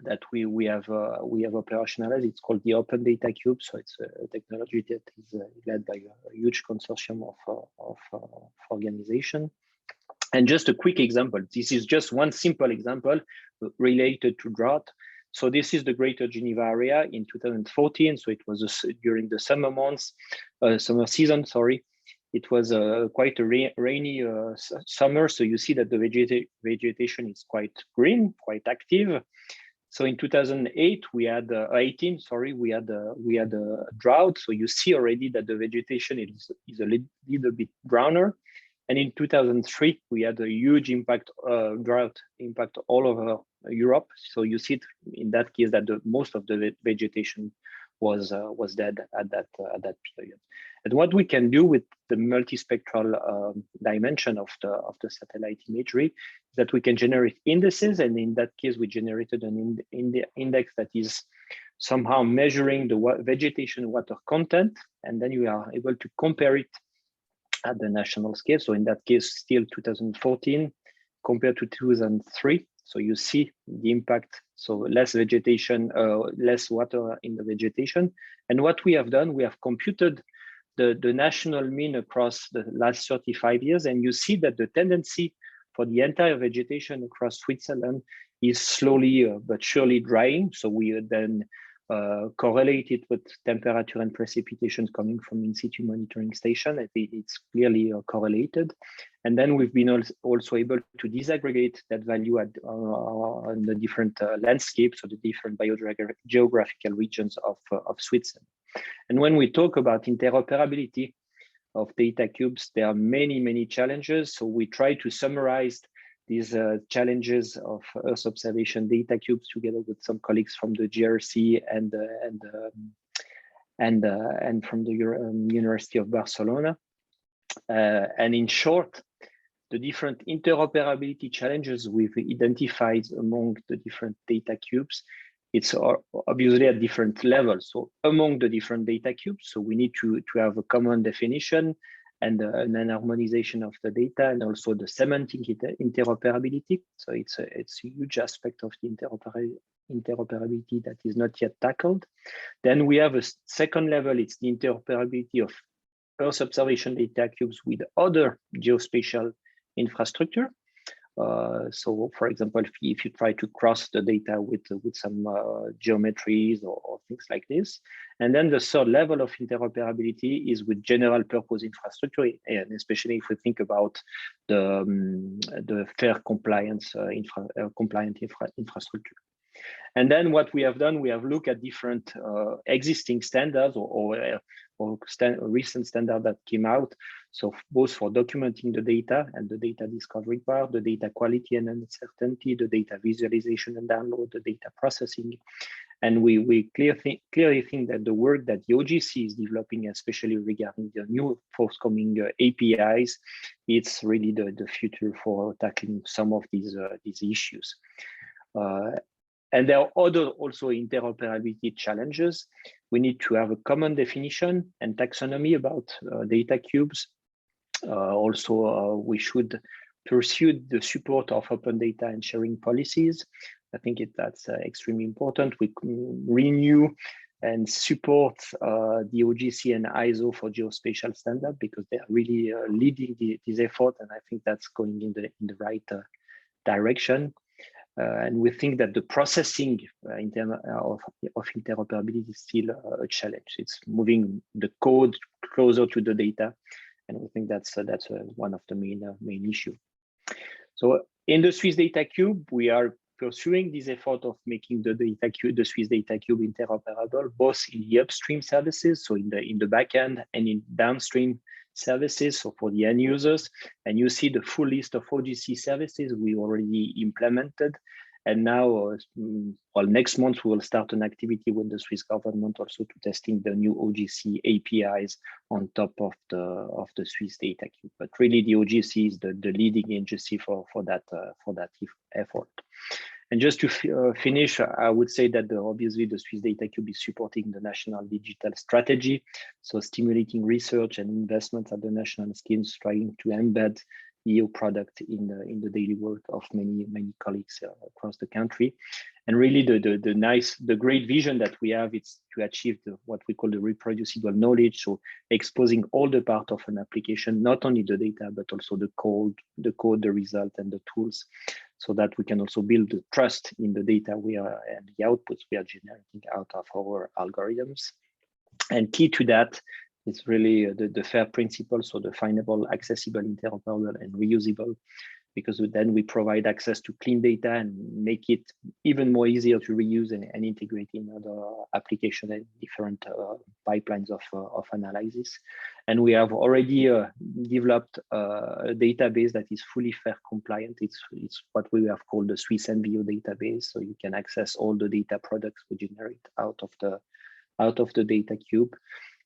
that we have operationalized, it's called the Open Data Cube. So it's a technology that is led by a huge consortium of organization. And just a quick example. This is just one simple example related to drought. So this is the Greater Geneva area in 2014. So it was during the summer months, summer season, sorry. It was quite a rainy summer. So you see that the vegetation is quite green, quite active. So in 2008, we had 18. Sorry, we had a drought. So you see already that the vegetation is a little bit browner. And in 2003, we had a huge impact, drought impact all over Europe. So you see in that case that most of the vegetation was dead at that period. And what we can do with the multispectral dimension of the satellite imagery is that we can generate indices, and in that case we generated an index that is somehow measuring the vegetation water content, and then you are able to compare it at the national scale. So in that case, still 2014 compared to 2003. So you see the impact. So less vegetation, less water in the vegetation. And what we have done, we have computed the national mean across the last 35 years, and you see that the tendency for the entire vegetation across Switzerland is slowly but surely drying. So we then correlate it with temperature and precipitation coming from in situ monitoring station. I think it's clearly correlated. And then we've been also able to disaggregate that value on the different landscapes or the different biogeographical regions of Switzerland. And when we talk about interoperability of data cubes, there are many, many challenges. So we try to summarize these challenges of Earth observation data cubes together with some colleagues from the GRC and from the University of Barcelona. And in short, the different interoperability challenges we've identified among the different data cubes, it's obviously at different levels. So among the different data cubes, so we need to have a common definition and an harmonization of the data, and also the semantic interoperability. So it's a huge aspect of the interoperability that is not yet tackled. Then we have a second level, it's the interoperability of Earth observation data cubes with other geospatial infrastructure. So for example, if you try to cross the data with some geometries or things like this. And then the third level of interoperability is with general purpose infrastructure, and especially if we think about the fair compliance compliant infrastructure. And then what we have done, we have looked at different existing standards or recent standard that came out. So both for documenting the data and the data discovery part, the data quality and uncertainty, the data visualization and download, the data processing. And we clearly think that the work that the OGC is developing, especially regarding the new forthcoming APIs, it's really the future for tackling some of these issues. And there are other also interoperability challenges. We need to have a common definition and taxonomy about data cubes. We should pursue the support of open data and sharing policies. I think that's extremely important. We renew and support the OGC and ISO for geospatial standard, because they are really leading this effort, and I think that's going in the right direction. And we think that the processing in terms of interoperability is still a challenge. It's moving the code closer to the data, and we think that's one of the main issues. So in the Swiss Data Cube, we are pursuing this effort of making the Swiss Data Cube interoperable, both in the upstream services, so in the backend, and in downstream services, so for the end users. And you see the full list of OGC services we already implemented. And now, next month, we will start an activity with the Swiss government also to testing the new OGC APIs on top of the Swiss Data Cube. But really, the OGC is the leading agency for that effort. And just to finish, I would say that obviously the Swiss Data Cube is supporting the national digital strategy, so stimulating research and investments at the national schemes, trying to embed EU product in the daily work of many colleagues across the country. And really the great vision that we have is to achieve what we call the reproducible knowledge, so exposing all the part of an application, not only the data, but also the code, the result, and the tools, so that we can also build the trust in the data and the outputs we are generating out of our algorithms. And key to that is really the FAIR principle, so the findable, accessible, interoperable, and reusable, because then we provide access to clean data and make it even more easier to reuse and integrate in other applications and different pipelines of analysis. And we have already developed a database that is fully FAIR compliant. It's what we have called the Swiss NVO database. So you can access all the data products we generate out of the data cube.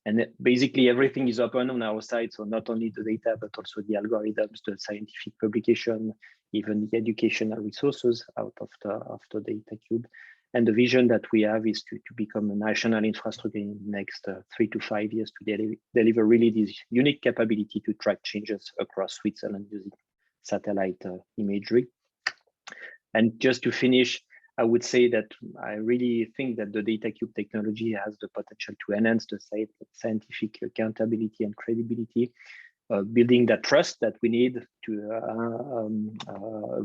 And basically everything is open on our side. So not only the data, but also the algorithms, the scientific publication, even the educational resources out of the data cube. And the vision that we have is to become a national infrastructure in the next 3 to 5 years to deliver really this unique capability to track changes across Switzerland using satellite imagery. And just to finish, I would say that I really think that the data cube technology has the potential to enhance the scientific accountability and credibility, building that trust that we need to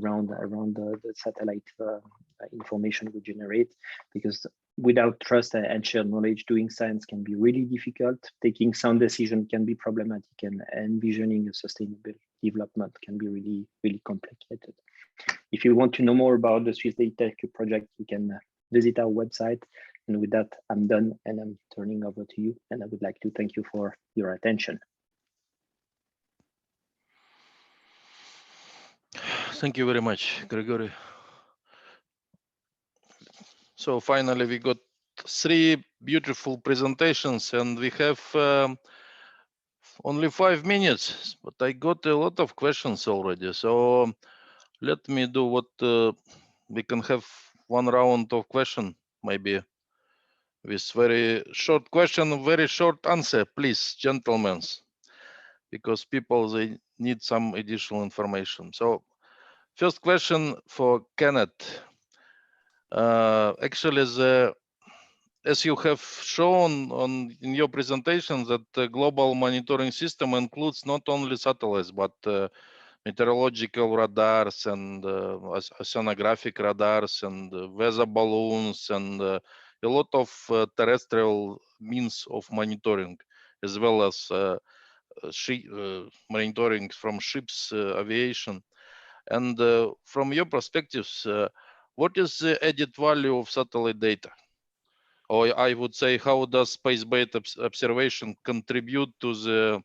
around the satellite information we generate, because without trust and shared knowledge, doing science can be really difficult. Taking sound decision can be problematic, and envisioning a sustainable development can be really, really complicated. If you want to know more about the Swiss Data Cube project, you can visit our website. And with that, I'm done and I'm turning over to you. And I would like to thank you for your attention. Thank you very much, Gregory. So finally, we got 3 beautiful presentations, and we have only 5 minutes, but I got a lot of questions already. So let me do what we can have 1 round of question, maybe with very short question, very short answer, please, gentlemen, because people, they need some additional information. So first question for Kenneth. Actually, as you have shown in your presentation, that the global monitoring system includes not only satellites, but meteorological radars and oceanographic radars and weather balloons and a lot of terrestrial means of monitoring, as well as monitoring from ships, aviation. And from your perspectives, what is the added value of satellite data? Or I would say, how does space-based observation contribute to the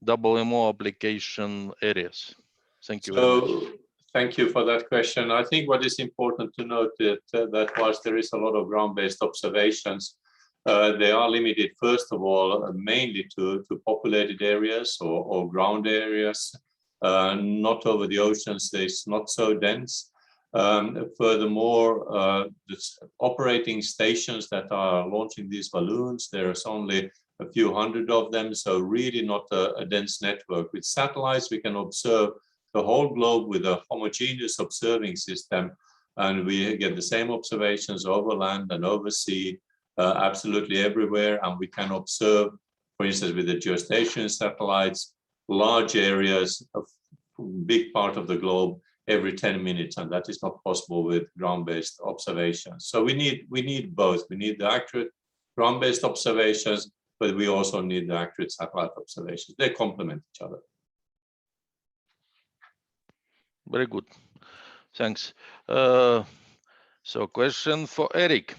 WMO application areas? Thank you very much. Thank you for that question. I think what is important to note that whilst there is a lot of ground-based observations, they are limited, first of all, mainly to populated areas or ground areas, not over the oceans. It's not so dense. Furthermore, the operating stations that are launching these balloons, there's only a few hundred of them, so really not a dense network. With satellites, we can observe the whole globe with a homogeneous observing system, and we get the same observations over land and over sea, absolutely everywhere, and we can observe, for instance, with the geostationary satellites, large areas of big part of the globe every 10 minutes, and that is not possible with ground-based observations. So we need both. We need the accurate ground-based observations, but we also need the accurate satellite observations. They complement each other. Very good. Thanks. So question for Eric.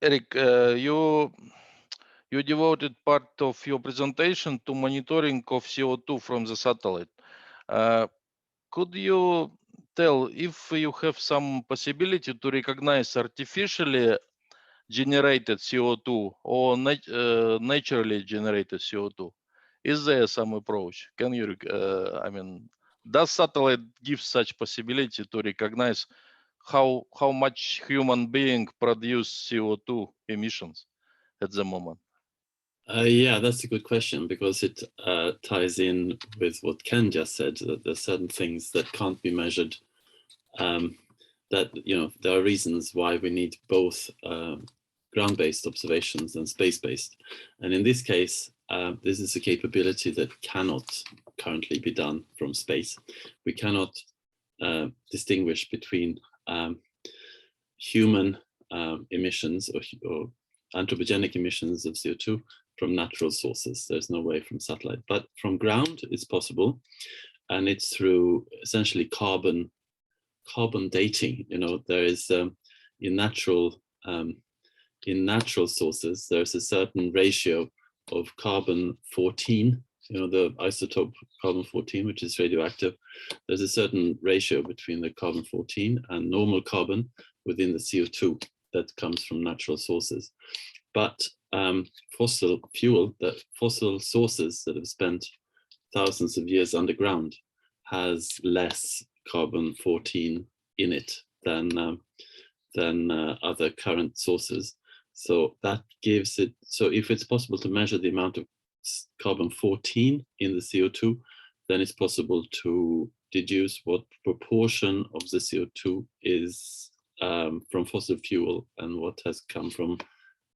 Eric, you devoted part of your presentation to monitoring of CO2 from the satellite. Could you tell if you have some possibility to recognize artificially generated CO2 or naturally generated CO2? Is there some approach? Can you, I mean, does satellite give such possibility to recognize how much human being produce CO2 emissions at the moment? Yeah, that's a good question, because it ties in with what Ken just said, that there's certain things that can't be measured. That, you know, there are reasons why we need both ground-based observations and space-based. And in this case, this is a capability that cannot currently be done from space. We cannot distinguish between human emissions or anthropogenic emissions of CO2 from natural sources. There's no way from satellite, but from ground it's possible, and it's through essentially carbon dating. You know, there is in natural sources there's a certain ratio of carbon-14. You know, the isotope carbon-14, which is radioactive. There's a certain ratio between the carbon-14 and normal carbon within the CO2 that comes from natural sources. But fossil sources that have spent thousands of years underground has less carbon-14 in it than other current sources. So that gives it, so if it's possible to measure the amount of carbon-14 in the CO2, then it's possible to deduce what proportion of the CO2 is from fossil fuel and what has come from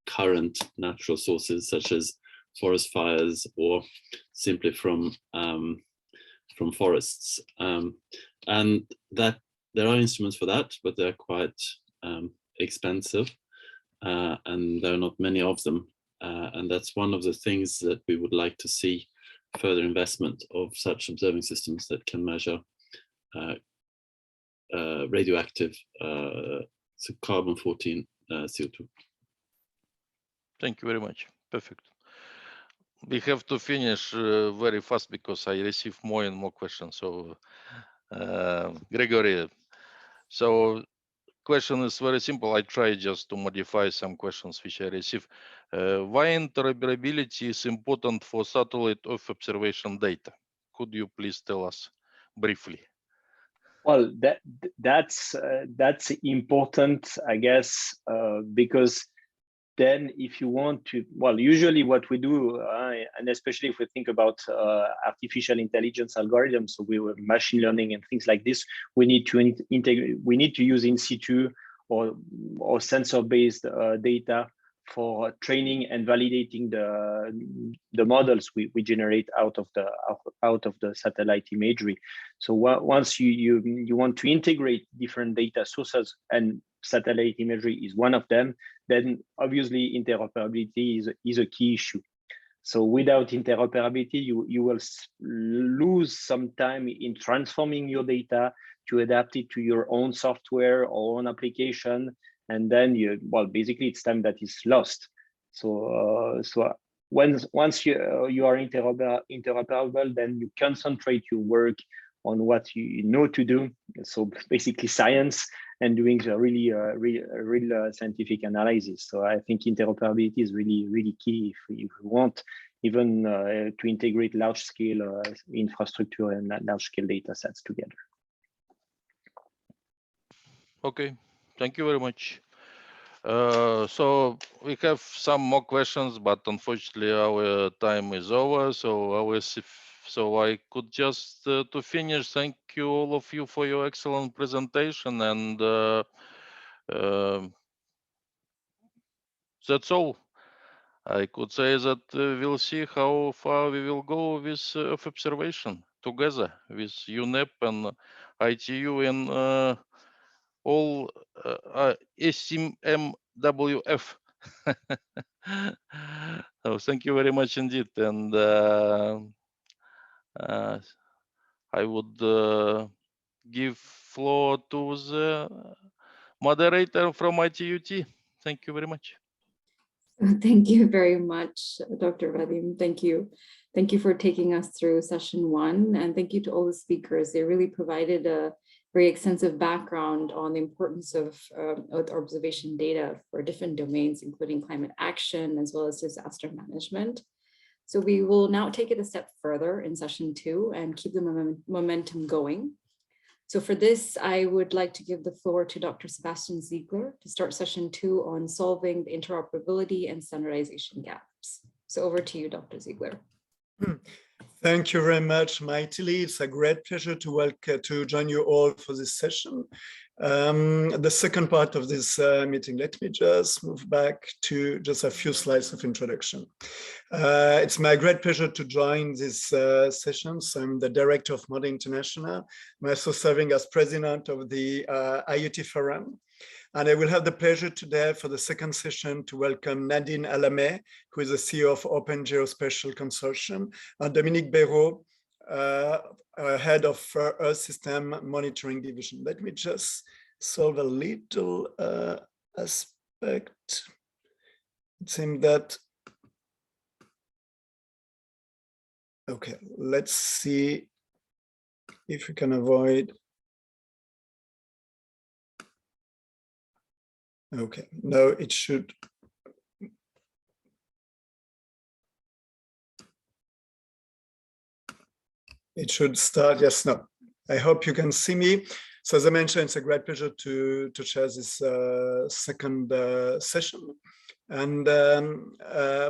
current natural sources such as forest fires or simply from forests. And that there are instruments for that, but they're quite expensive, and there are not many of them. And that's one of the things that we would like to see further investment of such observing systems that can measure radioactive carbon-14 CO2. Thank you very much. Perfect. We have to finish very fast because I receive more and more questions. So, Gregory, so question is very simple. I try just to modify some questions which I receive. Why interoperability is important for satellite Earth observation data? Could you please tell us briefly? Well, that's important, I guess, because then if you want to, well, usually what we do, and especially if we think about artificial intelligence algorithms, so we were machine learning and things like this, we need to integrate, we need to use in situ or sensor-based data for training and validating the models we generate out of the satellite imagery. So once you want to integrate different data sources, and satellite imagery is one of them, then obviously interoperability is a key issue. So without interoperability, you will lose some time in transforming your data to adapt it to your own software or own application. And then basically it's time that is lost. So once you are interoperable, then you concentrate your work on what you know to do. So basically science, and doing a real scientific analysis. So I think interoperability is really key if we want even to integrate large scale infrastructure and large scale data sets together. Okay, thank you very much. So we have some more questions, but unfortunately our time is over. So I could just to finish, thank you all of you for your excellent presentation, and that's all. I could say that we'll see how far we will go with Earth observation together with UNEP and ITU and all ECMWF. So thank you very much indeed, and I would give floor to the moderator from ITUT. Thank you very much. Thank you very much, Dr. Vadim. Thank you. Thank you for taking us through session 1, and thank you to all the speakers. They really provided a very extensive background on the importance of Earth observation data for different domains, including climate action, as well as disaster management. So we will now take it a step further in session 2 and keep the momentum going. So for this, I would like to give the floor to Dr. Sebastian Ziegler to start session 2 on solving the interoperability and standardization gaps. So over to you, Dr. Ziegler. Thank you very much, Maitili. It's a great pleasure to join you all for this session. The second part of this meeting, let me just move back to just a few slides of introduction. It's my great pleasure to join this session. So I'm the director of MODA International. I'm also serving as president of the IoT Forum. And I will have the pleasure today for the second session to welcome Nadine Alamé, who is the CEO of Open Geospatial Consortium, and Dominique Béraud, head of Earth System Monitoring Division. Let me just solve a little aspect. It seems that, okay, let's see if we can avoid. Okay, no, it should. It should start, yes, no. I hope you can see me. So as I mentioned, it's a great pleasure to share this second session, and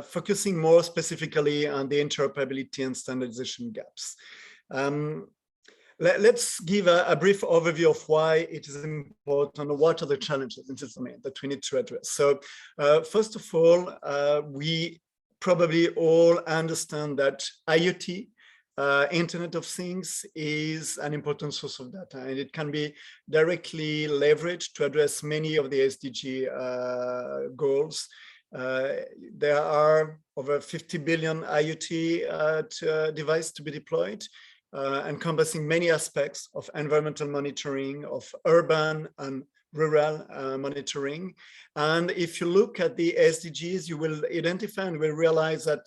focusing more specifically on the interoperability and standardization gaps. Let's give a brief overview of why it is important, what are the challenges in this domain that we need to address. So first of all, we probably all understand that IoT, Internet of Things, is an important source of data, and it can be directly leveraged to address many of the SDG goals. There are over 50 billion IoT devices to be deployed, encompassing many aspects of environmental monitoring, of urban and rural monitoring. And if you look at the SDGs, you will identify and will realize that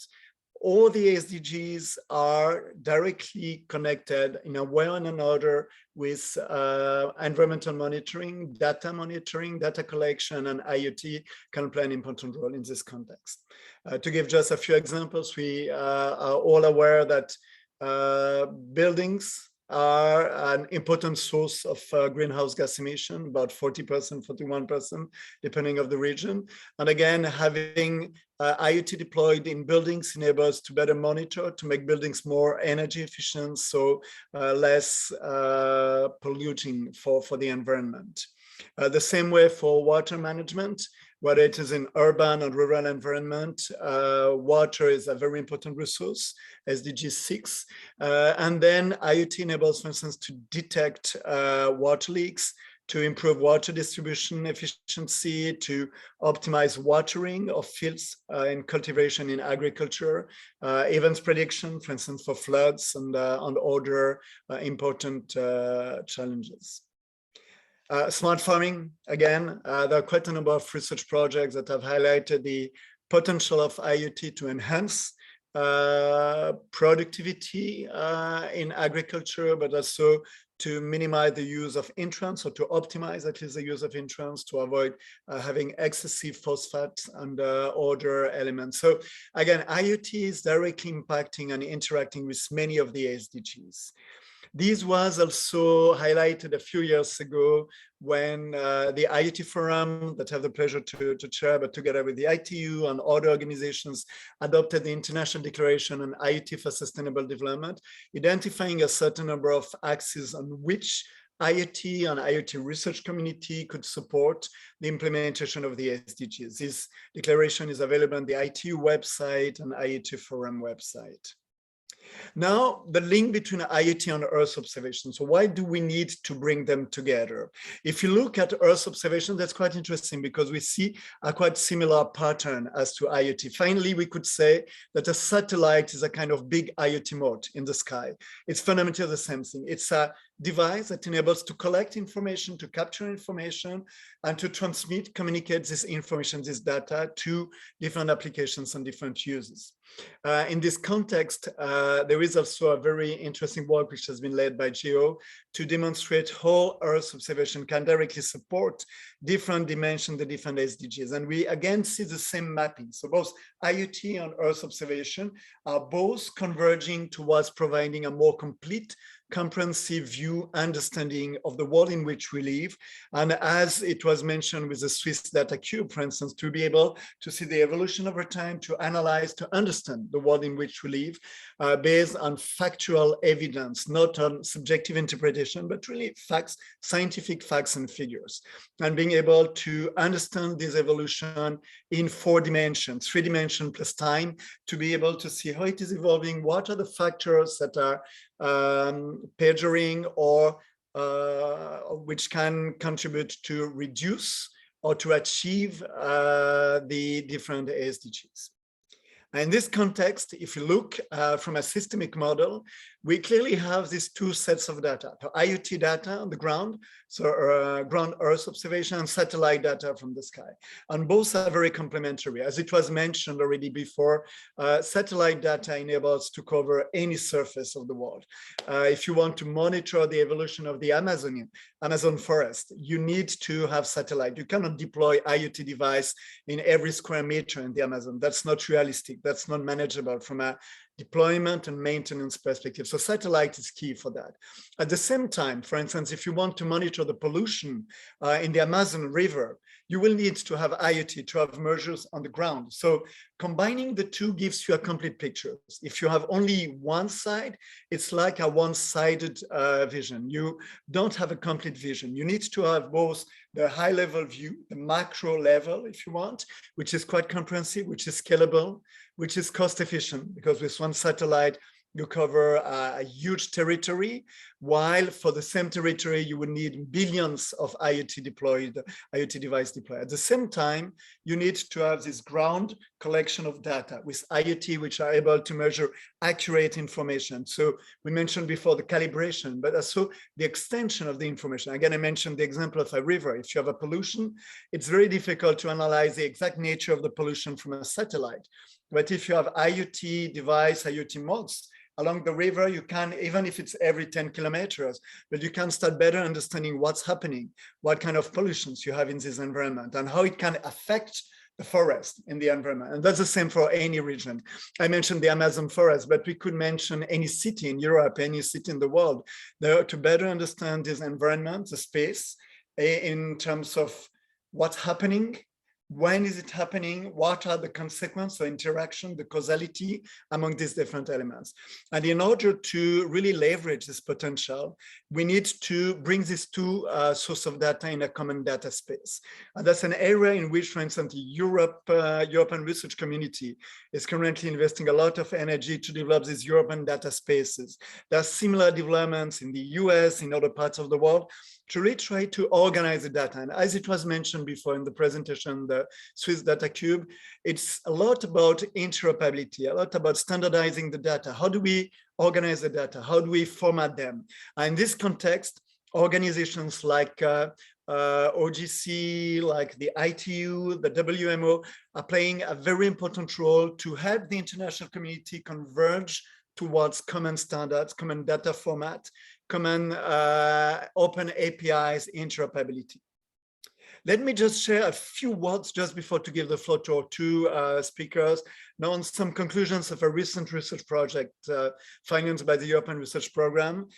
all the SDGs are directly connected in a way or another with environmental monitoring, data collection, and IoT can play an important role in this context. To give just a few examples, we are all aware that buildings are an important source of greenhouse gas emission, about 40%, 41%, depending on the region. And again, having IoT deployed in buildings enables to better monitor, to make buildings more energy efficient, so less polluting for the environment. The same way for water management, whether it is in urban or rural environment, water is a very important resource, SDG 6. And then IoT enables, for instance, to detect water leaks, to improve water distribution efficiency, to optimize watering of fields in cultivation in agriculture, events prediction, for instance, for floods and other important challenges. Smart farming, again, there are quite a number of research projects that have highlighted the potential of IoT to enhance productivity in agriculture, but also to minimize the use of intrants, or to optimize at least the use of intrants, to avoid having excessive phosphates and other elements. So again, IoT is directly impacting and interacting with many of the SDGs. This was also highlighted a few years ago when the IoT Forum, that I have the pleasure to chair, but together with the ITU and other organizations, adopted the International Declaration on IoT for Sustainable Development, identifying a certain number of axes on which IoT and IoT research community could support the implementation of the SDGs. This declaration is available on the ITU website and IoT Forum website. Now, the link between IoT and Earth observation. So why do we need to bring them together? If you look at Earth observation, that's quite interesting because we see a quite similar pattern as to IoT. Finally, we could say that a satellite is a kind of big IoT mode in the sky. It's fundamentally the same thing. It's a device that enables to collect information, to capture information, and to transmit, communicate this information, this data to different applications and different users. In this context, there is also a very interesting work which has been led by GEO to demonstrate how Earth observation can directly support different dimensions, the different SDGs. And we again see the same mapping. So both IoT and Earth observation are both converging towards providing a more complete, comprehensive view, understanding of the world in which we live. And as it was mentioned with the Swiss data cube, for instance, to be able to see the evolution over time, to analyze, to understand the world in which we live, based on factual evidence, not on subjective interpretation, but really facts, scientific facts and figures. And being able to understand this evolution in 4 dimensions, 3 dimensions plus time, to be able to see how it is evolving, what are the factors that are pejoring or which can contribute to reduce or to achieve the different SDGs. In this context, if you look from a systemic model, we clearly have these 2 sets of data, so IoT data on the ground, so ground Earth observation, and satellite data from the sky. And both are very complementary. As it was mentioned already before, satellite data enables to cover any surface of the world. If you want to monitor the evolution of the Amazon forest, you need to have satellite. You cannot deploy IoT device in every square meter in the Amazon. That's not realistic. That's not manageable from a deployment and maintenance perspective. So satellite is key for that. At the same time, for instance, if you want to monitor the pollution in the Amazon River, you will need to have IoT to have measures on the ground. So combining the two gives you a complete picture. If you have only one side, it's like a one-sided vision. You don't have a complete vision. You need to have both the high-level view, the macro level, if you want, which is quite comprehensive, which is scalable, which is cost-efficient, because with one satellite, you cover a huge territory, while for the same territory, you would need billions of IoT device deployed. At the same time, you need to have this ground collection of data with IoT, which are able to measure accurate information. So we mentioned before the calibration, but also the extension of the information. Again, I mentioned the example of a river. If you have a pollution, it's very difficult to analyze the exact nature of the pollution from a satellite. But if you have IoT device, IoT modes, along the river, you can, even if it's every 10 kilometers, but you can start better understanding what's happening, what kind of pollutions you have in this environment, and how it can affect the forest in the environment. And that's the same for any region. I mentioned the Amazon forest, but we could mention any city in Europe, any city in the world, to better understand this environment, the space, in terms of what's happening, when is it happening, what are the consequences or interaction, the causality among these different elements. And in order to really leverage this potential, we need to bring these two sources of data in a common data space. And that's an area in which, for instance, the European research community is currently investing a lot of energy to develop these European data spaces. There are similar developments in the US, in other parts of the world, to really try to organize the data. And as it was mentioned before in the presentation, the Swiss Data Cube, it's a lot about interoperability, a lot about standardizing the data. How do we organize the data? How do we format them? And in this context, organizations like OGC, like the ITU, the WMO, are playing a very important role to help the international community converge towards common standards, common data format, common open APIs, interoperability. Let me just share a few words just before to give the floor to our two speakers. Now on some conclusions of a recent research project financed by the European Research Programme,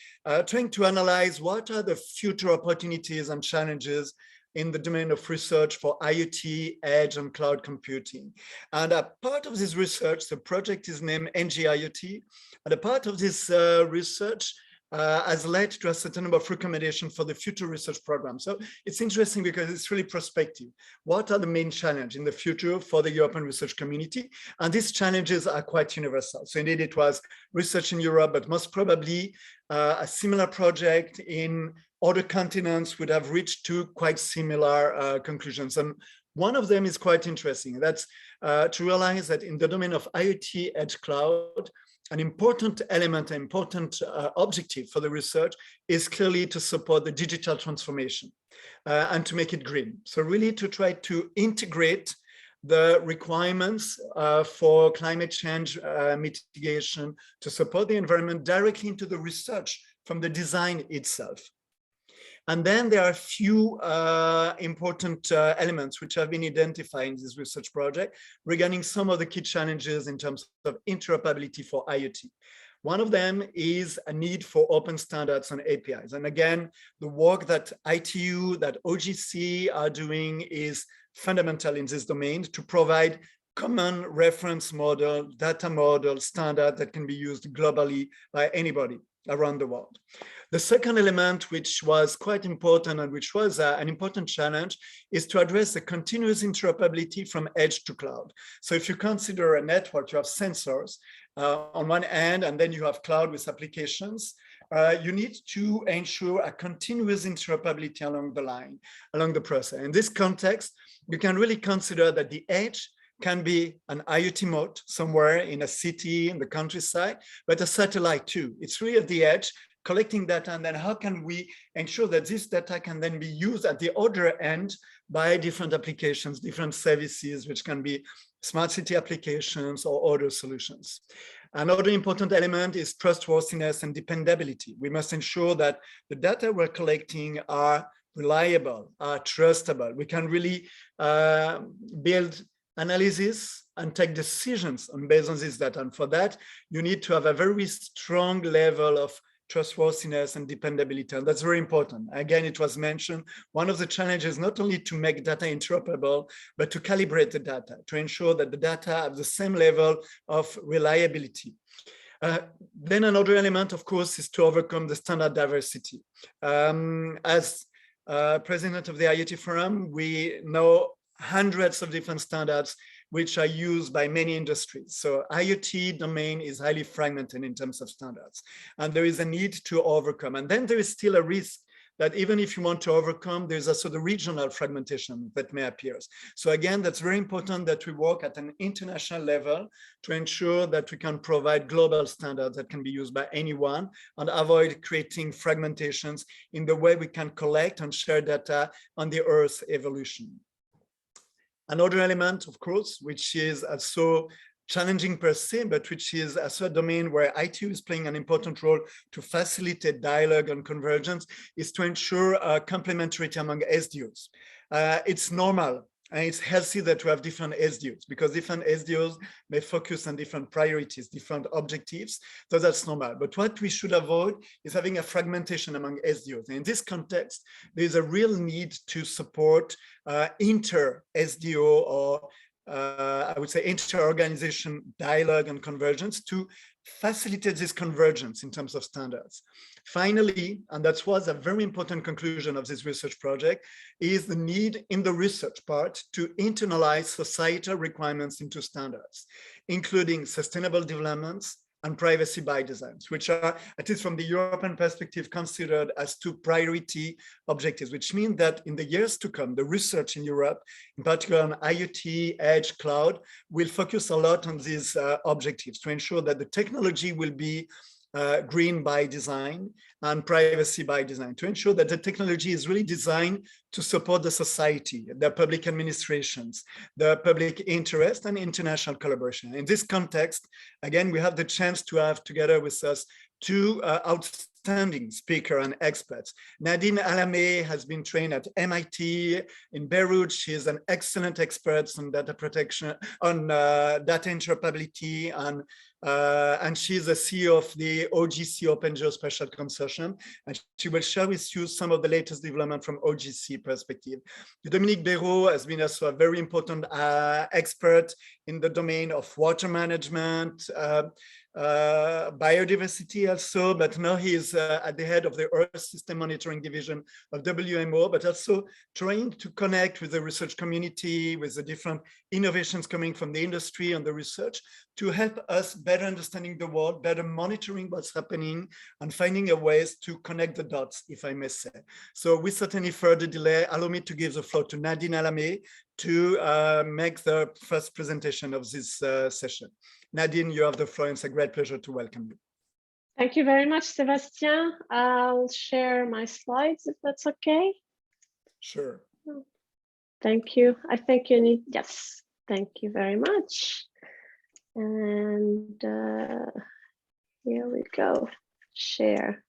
trying to analyze what are the future opportunities and challenges in the domain of research for IoT, edge, and cloud computing. And a part of this research, the project is named NGIOT, and a part of this research has led to a certain number of recommendations for the future research program. So it's interesting because it's really prospective. What are the main challenges in the future for the European research community? And these challenges are quite universal. So indeed, it was research in Europe, but most probably a similar project in other continents would have reached two quite similar conclusions. And one of them is quite interesting. That's to realize that in the domain of IoT edge cloud, an important element, an important objective for the research is clearly to support the digital transformation and to make it green. So really to try to integrate the requirements for climate change mitigation to support the environment directly into the research from the design itself. And then there are a few important elements which have been identified in this research project regarding some of the key challenges in terms of interoperability for IoT. One of them is a need for open standards and APIs. And again, the work that ITU, that OGC are doing is fundamental in this domain to provide common reference model, data model, standard that can be used globally by anybody around the world. The second element, which was quite important and which was an important challenge, is to address the continuous interoperability from edge to cloud. So if you consider a network, you have sensors on one end, and then you have cloud with applications. You need to ensure a continuous interoperability along the line, along the process. In this context, you can really consider that the edge can be an IoT mode somewhere in a city, in the countryside, but a satellite too. It's really at the edge, collecting data, and then how can we ensure that this data can then be used at the other end by different applications, different services, which can be smart city applications or other solutions. Another important element is trustworthiness and dependability. We must ensure that the data we're collecting are reliable, are trustable. We can really build analysis and take decisions based on this data. And for that, you need to have a very strong level of trustworthiness, and dependability. And that's very important. Again, it was mentioned, one of the challenges not only to make data interoperable, but to calibrate the data, to ensure that the data have the same level of reliability. Then another element, of course, is to overcome the standard diversity. As president of the IoT Forum, we know hundreds of different standards which are used by many industries. So IoT domain is highly fragmented in terms of standards, and there is a need to overcome. And then there is still a risk that even if you want to overcome, there's also the regional fragmentation that may appear. So again, that's very important that we work at an international level to ensure that we can provide global standards that can be used by anyone and avoid creating fragmentations in the way we can collect and share data on the Earth's evolution. Another element, of course, which is also challenging per se, but which is a domain where ITU is playing an important role to facilitate dialogue and convergence, is to ensure complementarity among SDOs. It's normal and it's healthy that we have different SDOs, because different SDOs may focus on different priorities, different objectives, so that's normal. But what we should avoid is having a fragmentation among SDOs. And in this context, there's a real need to support inter-SDO or I would say inter-organization dialogue and convergence to facilitate this convergence in terms of standards. Finally, and that was a very important conclusion of this research project, is the need in the research part to internalize societal requirements into standards, including sustainable developments and privacy by design, which are, at least from the European perspective, considered as two priority objectives, which mean that in the years to come, the research in Europe, in particular on IoT, edge, cloud, will focus a lot on these objectives to ensure that the technology will be green by design and privacy by design, to ensure that the technology is really designed to support the society, the public administrations, the public interest, and international collaboration. In this context, again, we have the chance to have together with us two outstanding speakers and experts. Nadine Alamé has been trained at MIT in Beirut. She is an excellent expert on data protection, on data interoperability, and she's the CEO of the OGC Open Geospatial Consortium, and she will share with you some of the latest development from OGC perspective. Dominique Béraud has been also a very important expert in the domain of water management, biodiversity also, but now he is at the head of the Earth System Monitoring Division of WMO, but also trying to connect with the research community, with the different innovations coming from the industry and the research to help us better understanding the world, better monitoring what's happening, and finding a ways to connect the dots, if I may say. So without any further delay, allow me to give the floor to Nadine Alamé to make the first presentation of this session. Nadine, you have the floor, and it's a great pleasure to welcome you. Thank you very much, Sébastien. I'll share my slides if that's okay. Sure. Thank you. I think you need, yes, thank you very much. And here we go, share.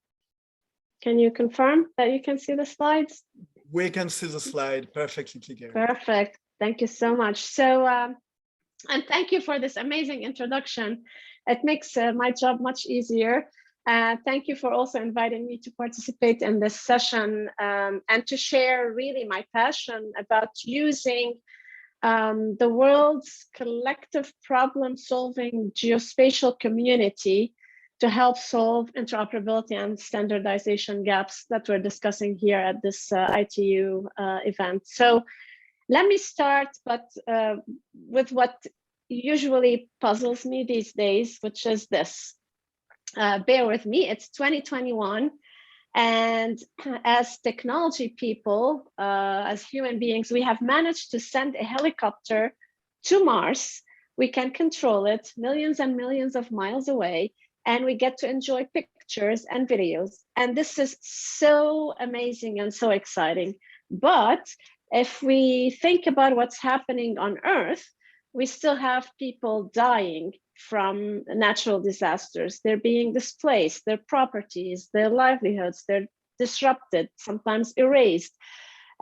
Can you confirm that you can see the slides? We can see the slide perfectly clear. Perfect, thank you so much. So, and thank you for this amazing introduction. It makes my job much easier. Thank you for also inviting me to participate in this session and to share really my passion about using the world's collective problem-solving geospatial community to help solve interoperability and standardization gaps that we're discussing here at this ITU event. So let me start, with what usually puzzles me these days, which is this. Bear with me, it's 2021. And as technology people, as human beings, we have managed to send a helicopter to Mars. We can control it millions and millions of miles away, and we get to enjoy pictures and videos. And this is so amazing and so exciting. But if we think about what's happening on Earth, we still have people dying from natural disasters. They're being displaced, their properties, their livelihoods, they're disrupted, sometimes erased.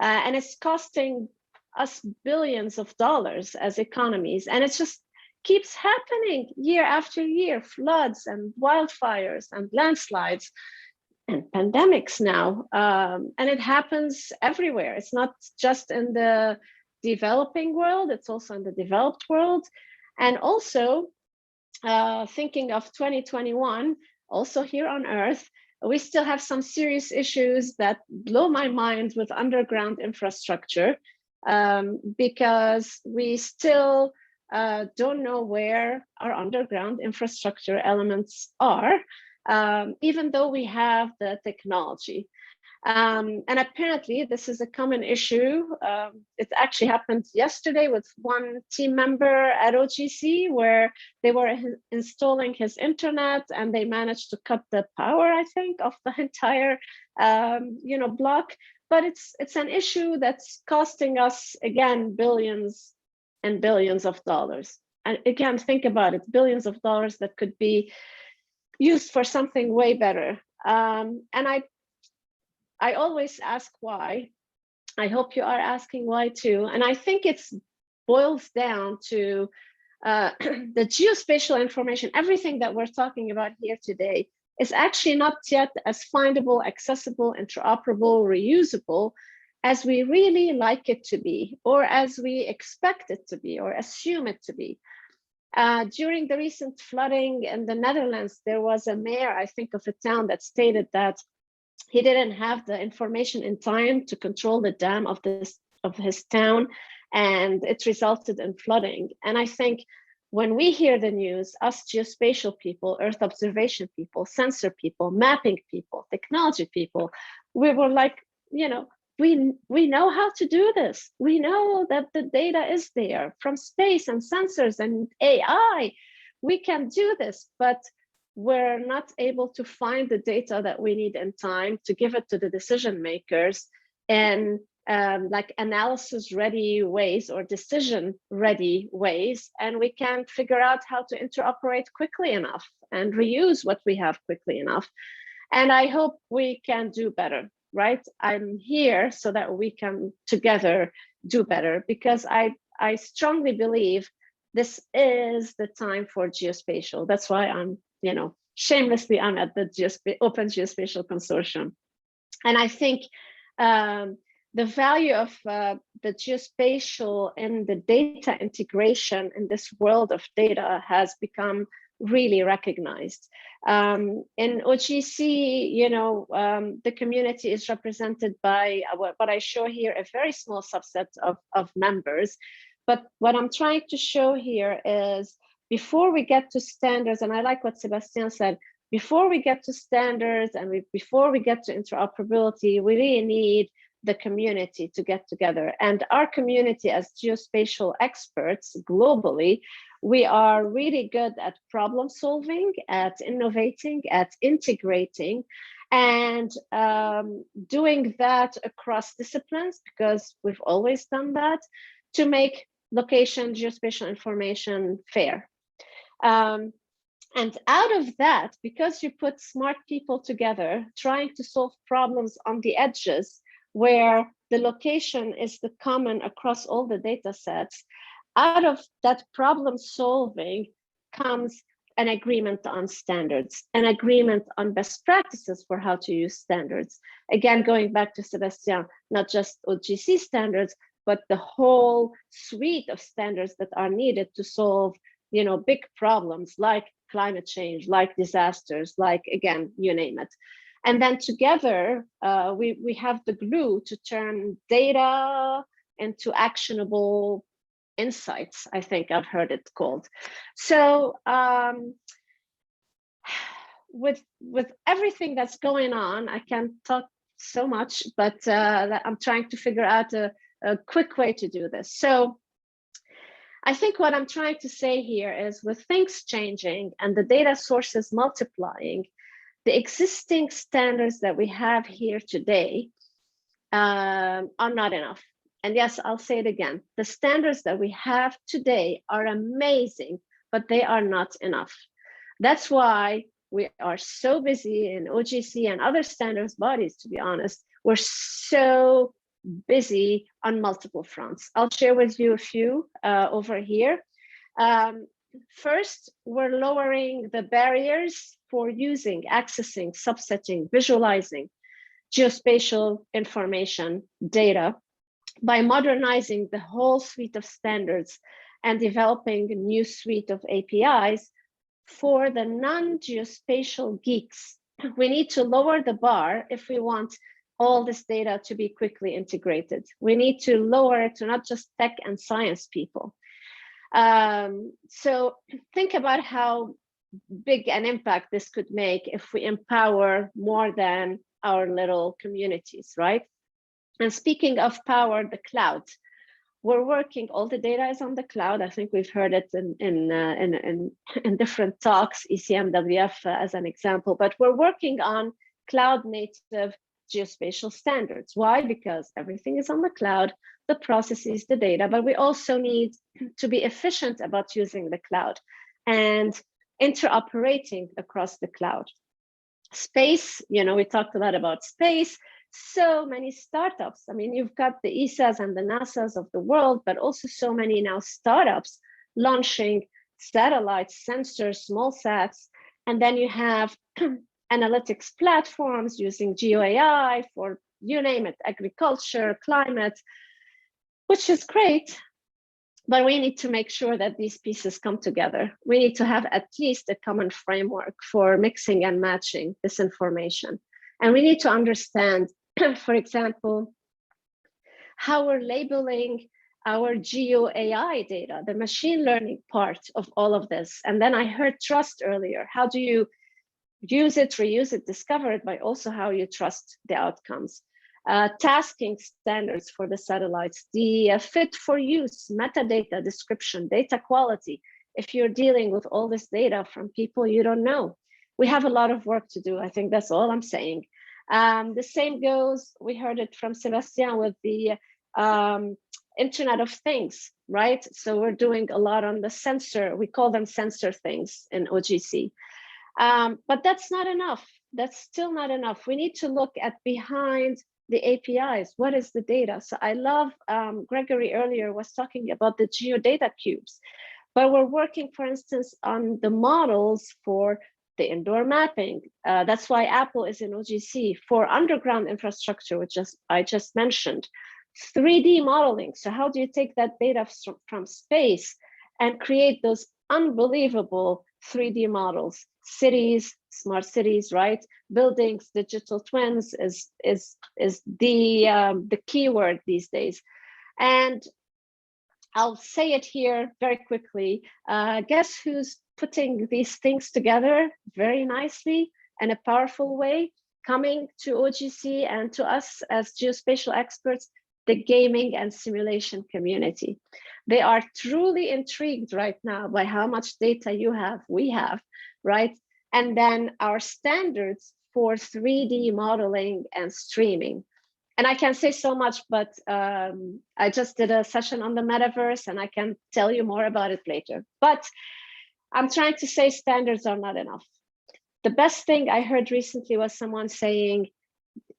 And it's costing us billions of dollars as economies. And it just keeps happening year after year, floods and wildfires and landslides. and pandemics now. And it happens everywhere. It's not just in the developing world, it's also in the developed world. And also thinking of 2021, also here on Earth, we still have some serious issues that blow my mind with underground infrastructure, because we still don't know where our underground infrastructure elements are, even though we have the technology. And apparently this is a common issue. It actually happened yesterday with one team member at OGC, where they were installing his internet and they managed to cut the power, I think, of the entire block. But it's an issue that's costing us, again, billions and billions of dollars. And again, think about it, billions of dollars that could be used for something way better. And I always ask why. I hope you are asking why too. And I think it boils down to the geospatial information. Everything that we're talking about here today is actually not yet as findable, accessible, interoperable, reusable as we really like it to be, or as we expect it to be, or assume it to be. During the recent flooding in the Netherlands, there was a mayor, I think, of a town that stated that he didn't have the information in time to control the dam of his town, and it resulted in flooding. And I think when we hear the news, us geospatial people, Earth observation people, sensor people, mapping people, technology people, we were like, we know how to do this. We know that the data is there from space and sensors and AI. We can do this, but we're not able to find the data that we need in time to give it to the decision makers in like analysis ready ways or decision ready ways. And we can't figure out how to interoperate quickly enough and reuse what we have quickly enough. And I hope we can do better, right? I'm here so that we can together do better, because I strongly believe this is the time for geospatial. That's why I'm, shamelessly, I'm at the Open Geospatial Consortium. And I think the value of the geospatial and the data integration in this world of data has become really recognized. In OGC, the community is represented by what I show here, a very small subset of members. But what I'm trying to show here is, before we get to standards, and I like what Sebastian said, before we get to standards and before we get to interoperability, we really need the community to get together. And our community as geospatial experts globally, we are really good at problem solving, at innovating, at integrating, and doing that across disciplines, because we've always done that, to make location geospatial information fair. And out of that, because you put smart people together trying to solve problems on the edges where the location is the common across all the data sets, out of that problem solving comes an agreement on standards, an agreement on best practices for how to use standards. Again, going back to Sebastian, not just OGC standards, but the whole suite of standards that are needed to solve big problems like climate change, like disasters, like, again, you name it. And then together, we have the glue to turn data into actionable insights, I think I've heard it called. So with everything that's going on, I can't talk so much, but I'm trying to figure out a quick way to do this. So I think what I'm trying to say here is, with things changing and the data sources multiplying, the existing standards that we have here today are not enough. And yes, I'll say it again, the standards that we have today are amazing, but they are not enough. That's why we are so busy in OGC and other standards bodies, to be honest. We're so busy on multiple fronts. I'll share with you a few over here. First, we're lowering the barriers for using, accessing, subsetting, visualizing geospatial information data by modernizing the whole suite of standards and developing a new suite of APIs for the non-geospatial geeks. We need to lower the bar if we want all this data to be quickly integrated. We need to lower it to not just tech and science people. So think about how big an impact this could make if we empower more than our little communities, right? And speaking of power, the cloud. We're working, all the data is on the cloud. I think we've heard it in different talks, ECMWF as an example, but we're working on cloud native geospatial standards. Why? Because everything is on the cloud, the processes, the data, but we also need to be efficient about using the cloud and interoperating across the cloud. Space, we talked a lot about space. So many startups. I mean, you've got the ESAs and the NASAs of the world, but also so many now startups launching satellites, sensors, small sats, and then you have analytics platforms using GeoAI for, you name it, agriculture, climate, which is great, but we need to make sure that these pieces come together. We need to have at least a common framework for mixing and matching this information. And we need to understand, for example, how we're labeling our GeoAI data, the machine learning part of all of this. And then I heard trust earlier. How do you use it, reuse it, discover it, but also how you trust the outcomes? Tasking standards for the satellites, the fit for use, metadata description, data quality. If you're dealing with all this data from people you don't know, we have a lot of work to do. I think that's all I'm saying. The same goes, we heard it from Sebastian with the Internet of Things, right? So we're doing a lot on the sensor, we call them sensor things in OGC. But that's not enough. That's still not enough. We need to look at behind the APIs. What is the data? So I love, Gregory earlier was talking about the geodata cubes, but we're working, for instance, on the models for the indoor mapping. That's why Apple is in OGC for underground infrastructure, which I just mentioned. 3D modeling. So how do you take that data from space and create those unbelievable 3D models? Cities, smart cities, right? Buildings, digital twins is the keyword these days. And I'll say it here very quickly. Guess who's putting these things together very nicely in a powerful way, coming to OGC and to us as geospatial experts? The gaming and simulation community. They are truly intrigued right now by how much data you have, we have, right? And then our standards for 3D modeling and streaming. And I can say so much, but I just did a session on the metaverse and I can tell you more about it later. But I'm trying to say standards are not enough. The best thing I heard recently was someone saying,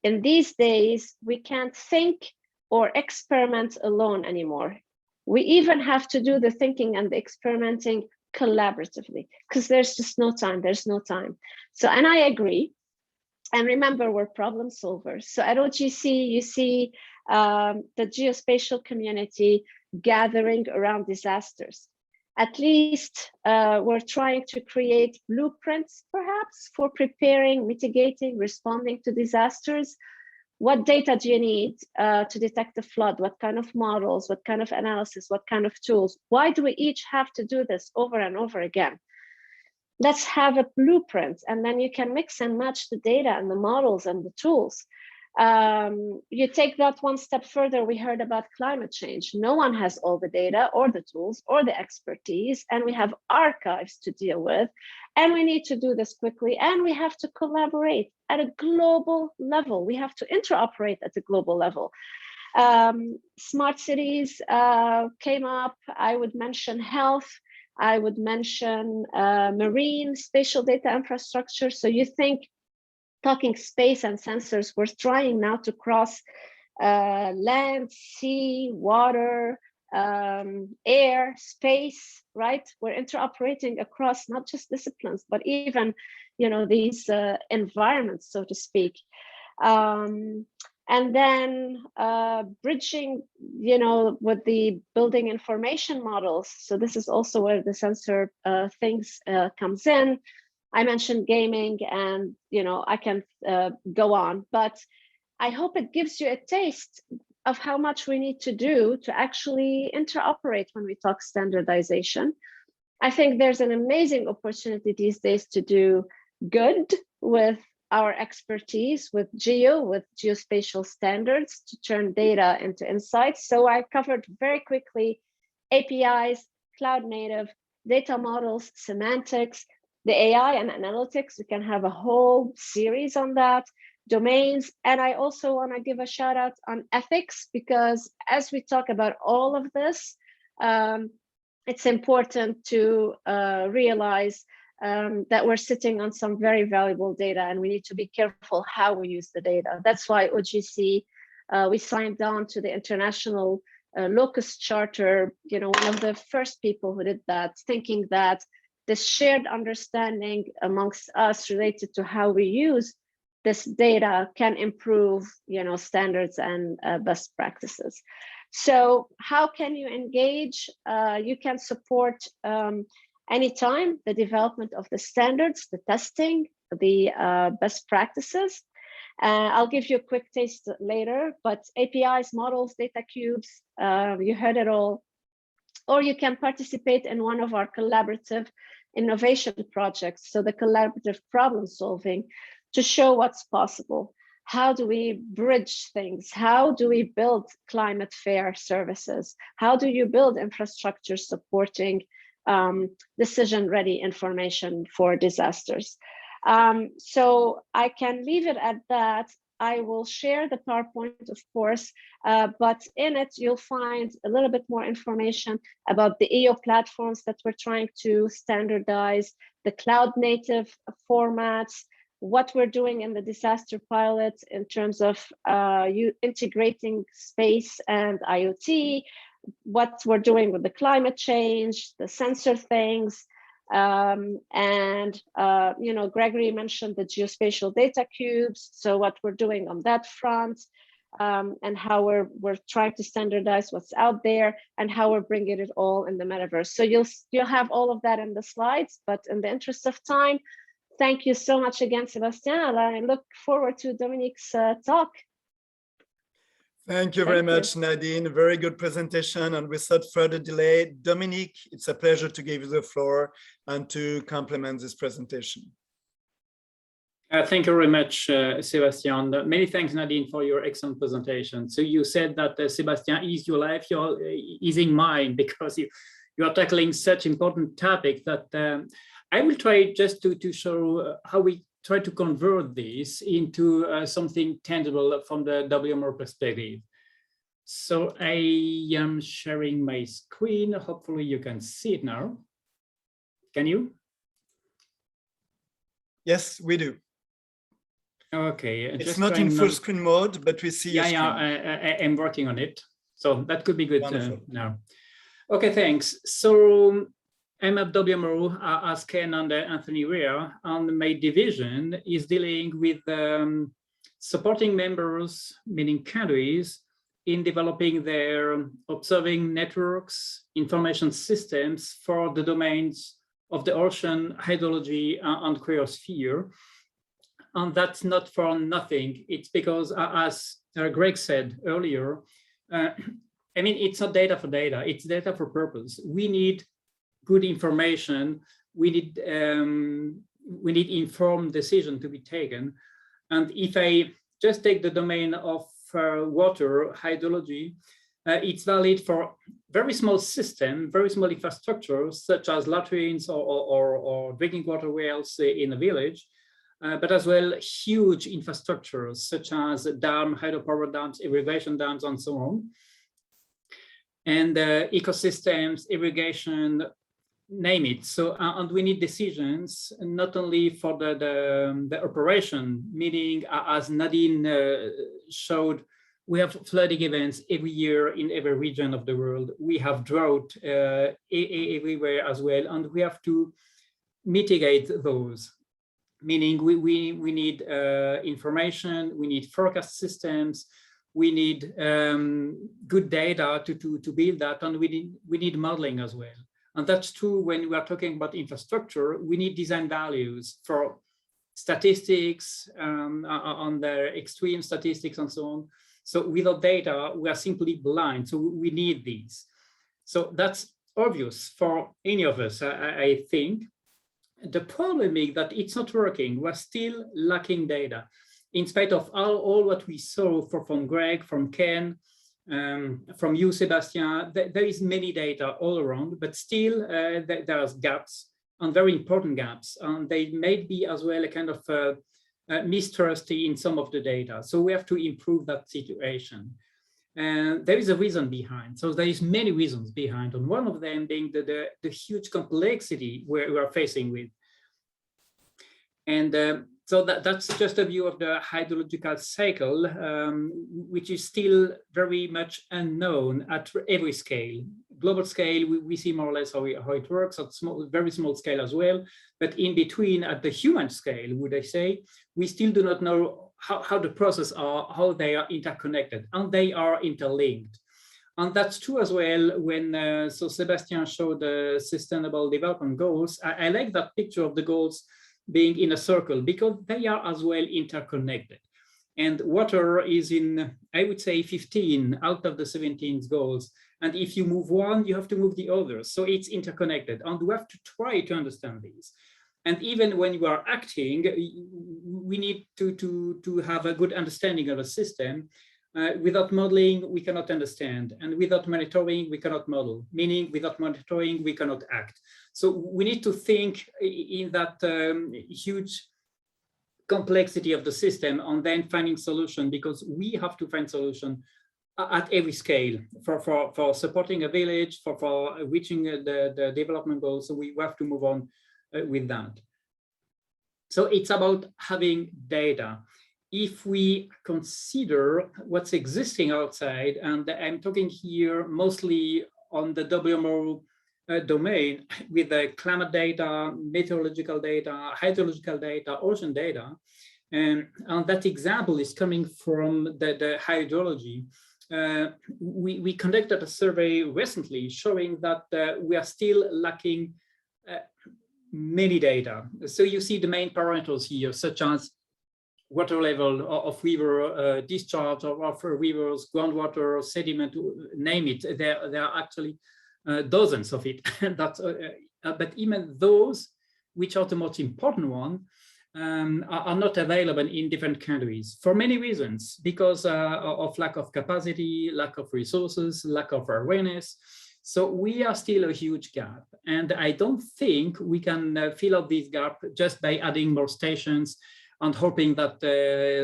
in these days, we can't think or experiment alone anymore. We even have to do the thinking and the experimenting collaboratively because there's just no time, there's no time. So, and I agree. And remember, we're problem solvers. So at OGC, you see the geospatial community gathering around disasters. At least we're trying to create blueprints, perhaps, for preparing, mitigating, responding to disasters. What data do you need to detect a flood? What kind of models? What kind of analysis? What kind of tools? Why do we each have to do this over and over again? Let's have a blueprint, and then you can mix and match the data and the models and the tools. You take that one step further, we heard about climate change. No one has all the data or the tools or the expertise, and we have archives to deal with, and we need to do this quickly, and we have to collaborate at a global level. We have to interoperate at a global level. Smart cities came up. I would mention health. I would mention marine, spatial data infrastructure. So you think, talking space and sensors, we're trying now to cross land, sea, water, air, space, right? We're interoperating across not just disciplines, but even, you know, these environments, so to speak. And then bridging, you know, with the building information models. So this is also where the sensor things comes in. I mentioned gaming, and, you know, I can go on, but I hope it gives you a taste of how much we need to do to actually interoperate when we talk standardization. I think there's an amazing opportunity these days to do good with our expertise with geospatial standards to turn data into insights. So I covered very quickly APIs, cloud native, data models, semantics, the AI and analytics. We can have a whole series on that. Domains, and I also want to give a shout out on ethics, because as we talk about all of this, it's important to realize that we're sitting on some very valuable data, and we need to be careful how we use the data. That's why OGC, we signed on to the International Locust Charter, you know, one of the first people who did that, thinking that this shared understanding amongst us related to how we use this data can improve, you know, standards and best practices. So how can you engage? You can support anytime the development of the standards, the testing, the best practices. I'll give you a quick taste later, but APIs, models, data cubes, you heard it all. Or you can participate in one of our collaborative innovation projects. So the collaborative problem solving, to show what's possible. How do we bridge things? How do we build climate fair services? How do you build infrastructure supporting decision-ready information for disasters? So I can leave it at that. I will share the PowerPoint, of course, but in it, you'll find a little bit more information about the EO platforms that we're trying to standardize, the cloud native formats, what we're doing in the disaster pilot in terms of integrating space and IoT, what we're doing with the climate change, the sensor things, and you know, Gregory mentioned the geospatial data cubes. So what we're doing on that front, and how we're trying to standardize what's out there, and how we're bringing it all in the metaverse. So you'll have all of that in the slides, but in the interest of time, thank you so much again, Sebastian. I look forward to Dominique's talk. Thank you very much, Nadine. Very good presentation. And without further delay, Dominique, it's a pleasure to give you the floor and to complement this presentation. Thank you very much, Sebastian. Many thanks, Nadine, for your excellent presentation. So you said that Sebastian eased your life, you're easing mine, because you are tackling such important topic that I will try just to show how we try to convert this into something tangible from the WMO perspective. So I am sharing my screen. Hopefully you can see it now. Can you? Yes, we do. Okay. It's not in full screen mode, but we see your screen. Yeah, I'm working on it. So that could be good now. Okay, thanks. So I'm at WMO as Ken and Anthony Weir, and my division is dealing with supporting members, meaning countries, in developing their observing networks, information systems for the domains of the ocean, hydrology, and cryosphere. And that's not for nothing. It's because, as Greg said earlier, I mean, it's not data for data, it's data for purpose. We need good information. We need informed decision to be taken. And if I just take the domain of water, hydrology, it's valid for very small system, very small infrastructures, such as latrines or drinking water wells in a village, but as well huge infrastructures, such as dam, hydropower dams, irrigation dams, and so on. And ecosystems, irrigation, name it. So, and we need decisions not only for the operation, meaning as Nadine showed, We have flooding events every year in every region of the world. We have drought everywhere as well, and we have to mitigate those. Meaning we need information, we need forecast systems, we need good data to build that, and we need modeling as well. And that's true when we are talking about infrastructure. We need design values for statistics, on the extreme statistics and so on. So without data, we are simply blind. So we need these. So that's obvious for any of us, I think. The problem is that it's not working. We're still lacking data. In spite of all what we saw from Greg, from Ken, from you, Sebastian, there is many data all around, but still there's gaps, and very important gaps. And they may be as well a kind of mistrust in some of the data. So we have to improve that situation. And there is a reason behind. So there is many reasons behind, and one of them being the huge complexity we are facing with. And so that's just a view of the hydrological cycle, which is still very much unknown at every scale. Global scale, we see more or less how it works, at very small scale as well. But in between, at the human scale, would I say, we still do not know how the processes are, how they are interconnected, and they are interlinked. And that's true as well when, so Sebastian showed the Sustainable Development Goals. I like that picture of the goals being in a circle, because they are as well interconnected. And water is in, I would say, 15 out of the 17 goals. And if you move one, you have to move the others. So it's interconnected, and we have to try to understand these. And even when you are acting, we need to have a good understanding of a system. Without modeling, we cannot understand. And without monitoring, we cannot model, meaning without monitoring, we cannot act. So we need to think in that huge complexity of the system, and then finding solution, because we have to find solution at every scale for supporting a village, for reaching the development goals. So we have to move on with that. So it's about having data. If we consider what's existing outside, and I'm talking here mostly on the WMO domain with the climate data, meteorological data, hydrological data, ocean data, and that example is coming from the hydrology. We conducted a survey recently showing that we are still lacking many data. So you see the main parameters here, such as water level of river, discharge of rivers, groundwater, sediment, name it. There are actually dozens of it. That's, but even those, which are the most important one, are not available in different countries for many reasons, because of lack of capacity, lack of resources, lack of awareness. So we are still a huge gap. And I don't think we can fill up this gap just by adding more stations and hoping that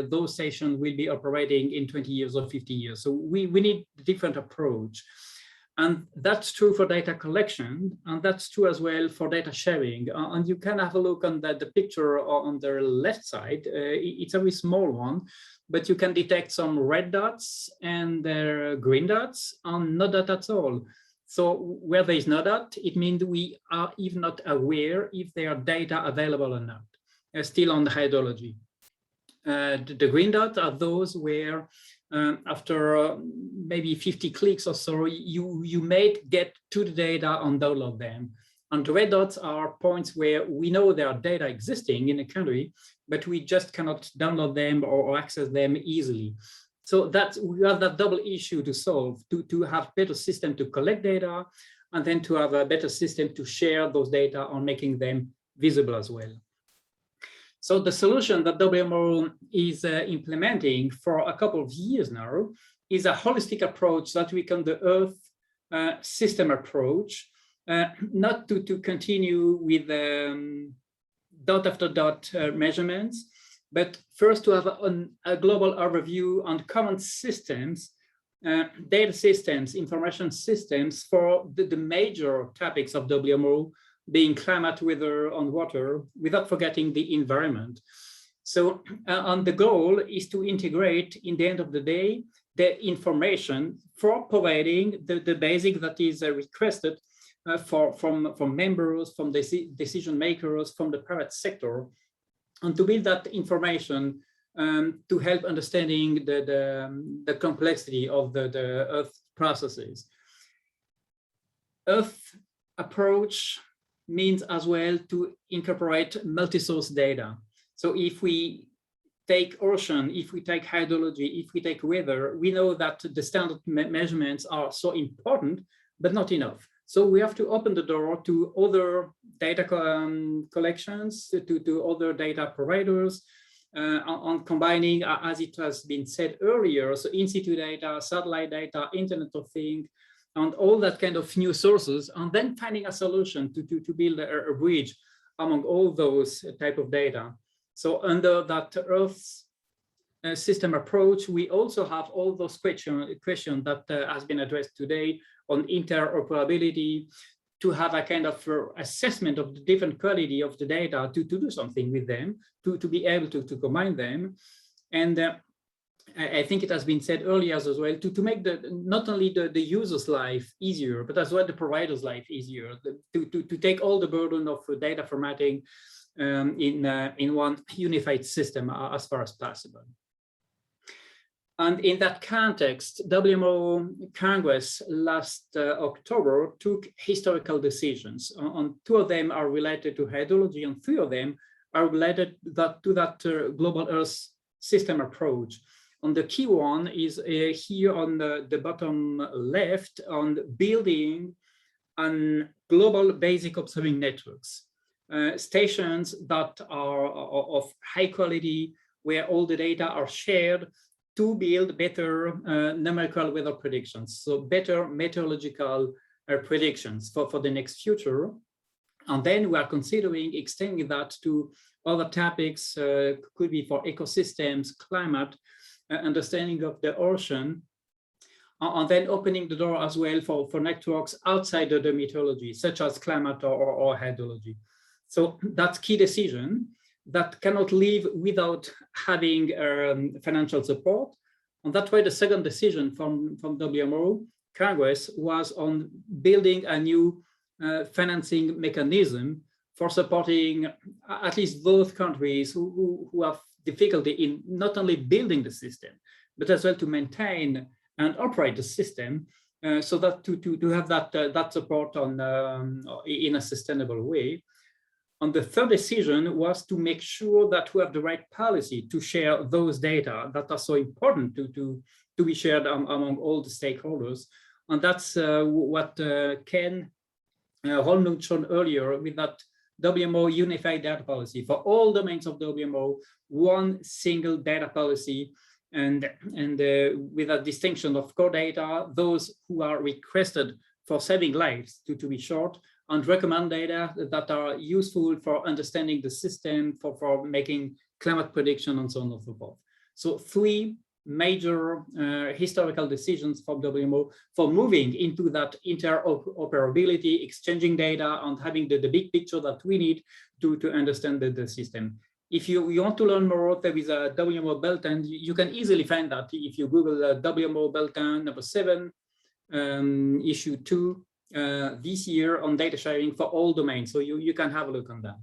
those stations will be operating in 20 years or 50 years. So we need a different approach. And that's true for data collection, and that's true as well for data sharing. And you can have a look on the picture on the left side. It's a very small one, but you can detect some red dots and green dots, and no dot at all. So where there is no dot, it means we are even not aware if there are data available or not. Still on the hydrology. The green dots are those where after maybe 50 clicks or so, you may get to the data and download them. And the red dots are points where we know there are data existing in a country, but we just cannot download them or access them easily. So we have that double issue to solve, to have better system to collect data, and then to have a better system to share those data on making them visible as well. So the solution that WMO is implementing for a couple of years now is a holistic approach that we call the Earth system approach, not to continue with dot after dot measurements, but first to have a global overview on common systems, data systems, information systems for the major topics of WMO, being climate, weather, and water, without forgetting the environment. So and the goal is to integrate, in the end of the day, the information for providing the basic that is requested from members, from decision makers, from the private sector, and to build that information to help understanding the complexity of the Earth processes. Earth approach means as well to incorporate multi-source data. So if we take ocean, if we take hydrology, if we take weather, we know that the standard measurements are so important, but not enough. So we have to open the door to other data collections, to other data providers, on combining, as it has been said earlier, so in situ data, satellite data, Internet of Things, and all that kind of new sources, and then finding a solution to build a bridge among all those type of data. So under that Earth system approach, we also have all those questions that has been addressed today on interoperability, to have a kind of assessment of the different quality of the data, to do something with them, to be able to combine them. And I think it has been said earlier as well, to make not only the user's life easier, but as well the provider's life easier, to take all the burden of data formatting in one unified system as far as possible. And in that context, WMO Congress last October took historical decisions. On 2 of them are related to hydrology, and 3 of them are related to that global Earth system approach. And the key one is here on the bottom left, on building on global basic observing networks, stations that are of high quality, where all the data are shared, to build better numerical weather predictions, so better meteorological predictions for the next future. And then we are considering extending that to other topics, could be for ecosystems, climate, understanding of the ocean, and then opening the door as well for networks outside of the meteorology, such as climate or hydrology. So that's key decision that cannot live without having financial support. And that's why the second decision from WMO Congress was on building a new financing mechanism for supporting at least those countries who have difficulty in not only building the system, but as well to maintain and operate the system, so that to have that support on in a sustainable way. And the third decision was to make sure that we have the right policy to share those data that are so important to be shared among all the stakeholders. And that's what Ken Holmlund shown earlier with that WMO unified data policy for all domains of WMO, one single data policy, and with a distinction of core data, those who are requested for saving lives, to be short, and recommend data that are useful for understanding the system, for making climate prediction, and so on and so forth. So 3 major historical decisions from WMO for moving into that interoperability, exchanging data, and having the big picture that we need to understand the system. If you want to learn more, there is a WMO bulletin. You can easily find that if you Google WMO bulletin number 7, issue 2, this year on data sharing for all domains. So you can have a look on that.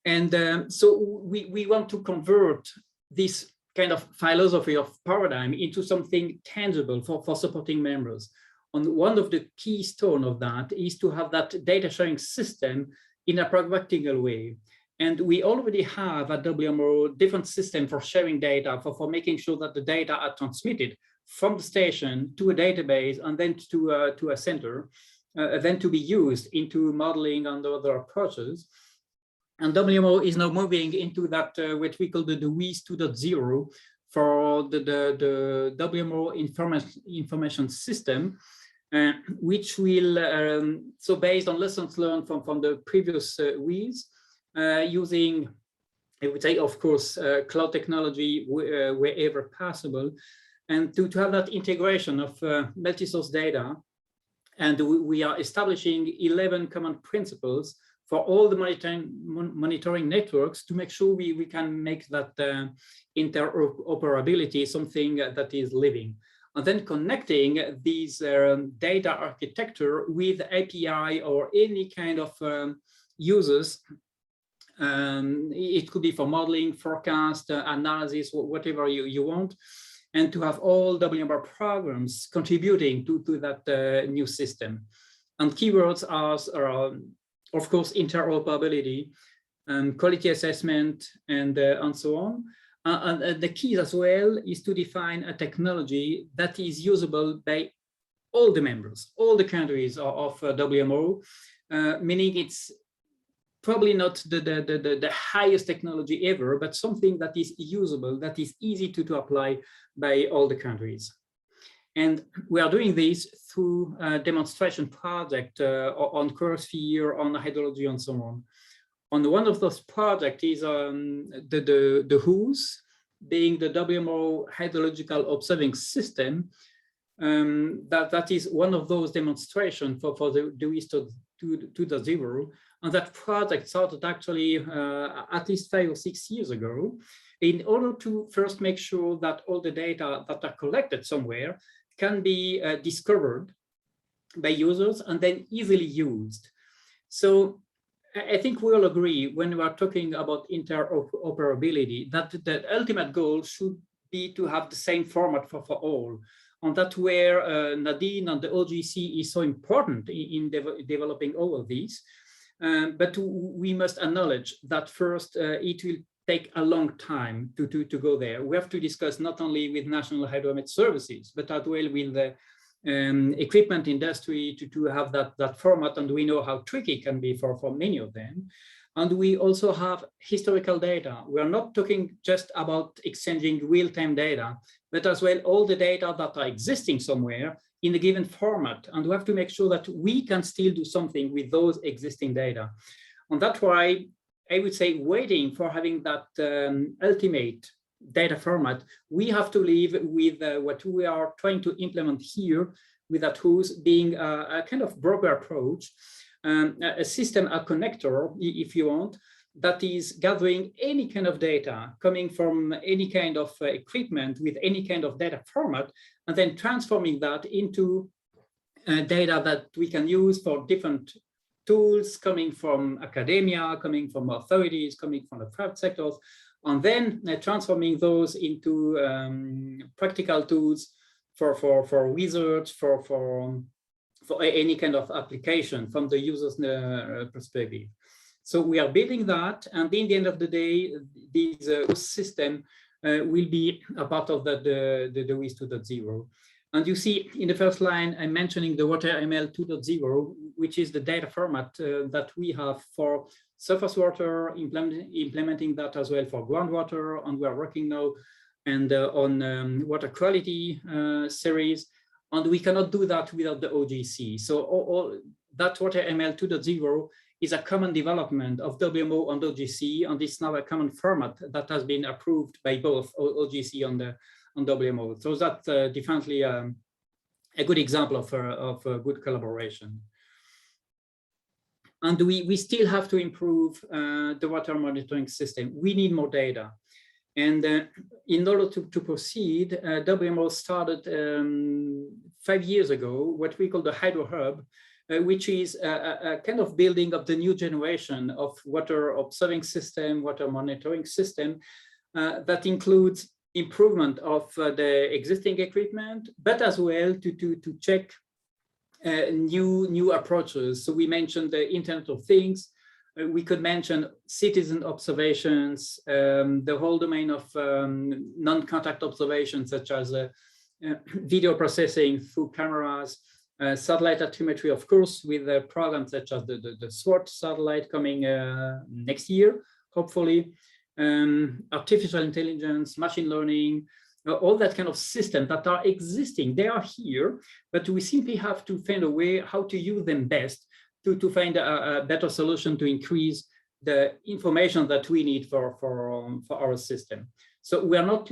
And so we want to convert this kind of philosophy of paradigm into something tangible for supporting members. And one of the keystone of that is to have that data sharing system in a practical way. And we already have at WMO different system for sharing data, for making sure that the data are transmitted from the station to a database and then to a center, then to be used into modeling and other approaches. And WMO is now moving into that what we call the WEAS 2.0 for the WMO information system, which will, so based on lessons learned from the previous WEAS, using, I would say, of course, cloud technology wherever possible, and to have that integration of multi-source data. And we are establishing 11 common principles for all the monitoring networks to make sure we can make that interoperability something that is living. And then connecting these data architecture with API or any kind of users. It could be for modeling, forecast, analysis, whatever you want, and to have all WMR programs contributing to that new system. And keywords are of course, interoperability, quality assessment, and so on. And the key as well is to define a technology that is usable by all the members, all the countries of WMO, meaning it's probably not the highest technology ever, but something that is usable, that is easy to apply by all the countries. And we are doing this through a demonstration project on core sphere, on hydrology, and so on. On one of those projects is the WHOS, being the WMO hydrological observing system. That is one of those demonstrations for the WIS 2.0. And that project started actually at least 5 or 6 years ago, in order to first make sure that all the data that are collected somewhere can be discovered by users and then easily used. So I think we all agree when we are talking about interoperability that the ultimate goal should be to have the same format for all. And that's where Nadine and the OGC is so important in developing all of these. But we must acknowledge that first it will take a long time to go there. We have to discuss not only with national hydromet services, but as well with the equipment industry to have that format, and we know how tricky it can be for many of them. And we also have historical data. We are not talking just about exchanging real-time data, but as well all the data that are existing somewhere in a given format. And we have to make sure that we can still do something with those existing data. And that's why I would say waiting for having that ultimate data format, we have to live with what we are trying to implement here with that WHOS being a kind of broker approach, a system, a connector, if you want, that is gathering any kind of data coming from any kind of equipment with any kind of data format, and then transforming that into data that we can use for different tools coming from academia, coming from authorities, coming from the private sectors, and then transforming those into practical tools for research, for any kind of application from the user's perspective. So we are building that, and in the end of the day, this system will be a part of the WIS 2.0. And you see in the first line, I'm mentioning the WaterML 2.0, which is the data format that we have for surface water, implementing that as well for groundwater, and we are working now and on water quality series, and we cannot do that without the OGC. So that WaterML 2.0 is a common development of WMO and OGC, and it's now a common format that has been approved by both OGC and WMO. So that's definitely a good example of good collaboration. And we still have to improve the water monitoring system. We need more data. And in order to proceed, WMO started 5 years ago what we call the Hydro Hub, which is a kind of building of the new generation of water observing system, water monitoring system that includes improvement of the existing equipment, but as well to check new approaches. So we mentioned the Internet of Things. We could mention citizen observations, the whole domain of non-contact observations, such as video processing through cameras, satellite altimetry, of course, with programs such as the SWOT satellite coming next year, hopefully, artificial intelligence, machine learning, all that kind of system that are existing. They are here, but we simply have to find a way how to use them best to find a better solution to increase the information that we need for our system. So we are not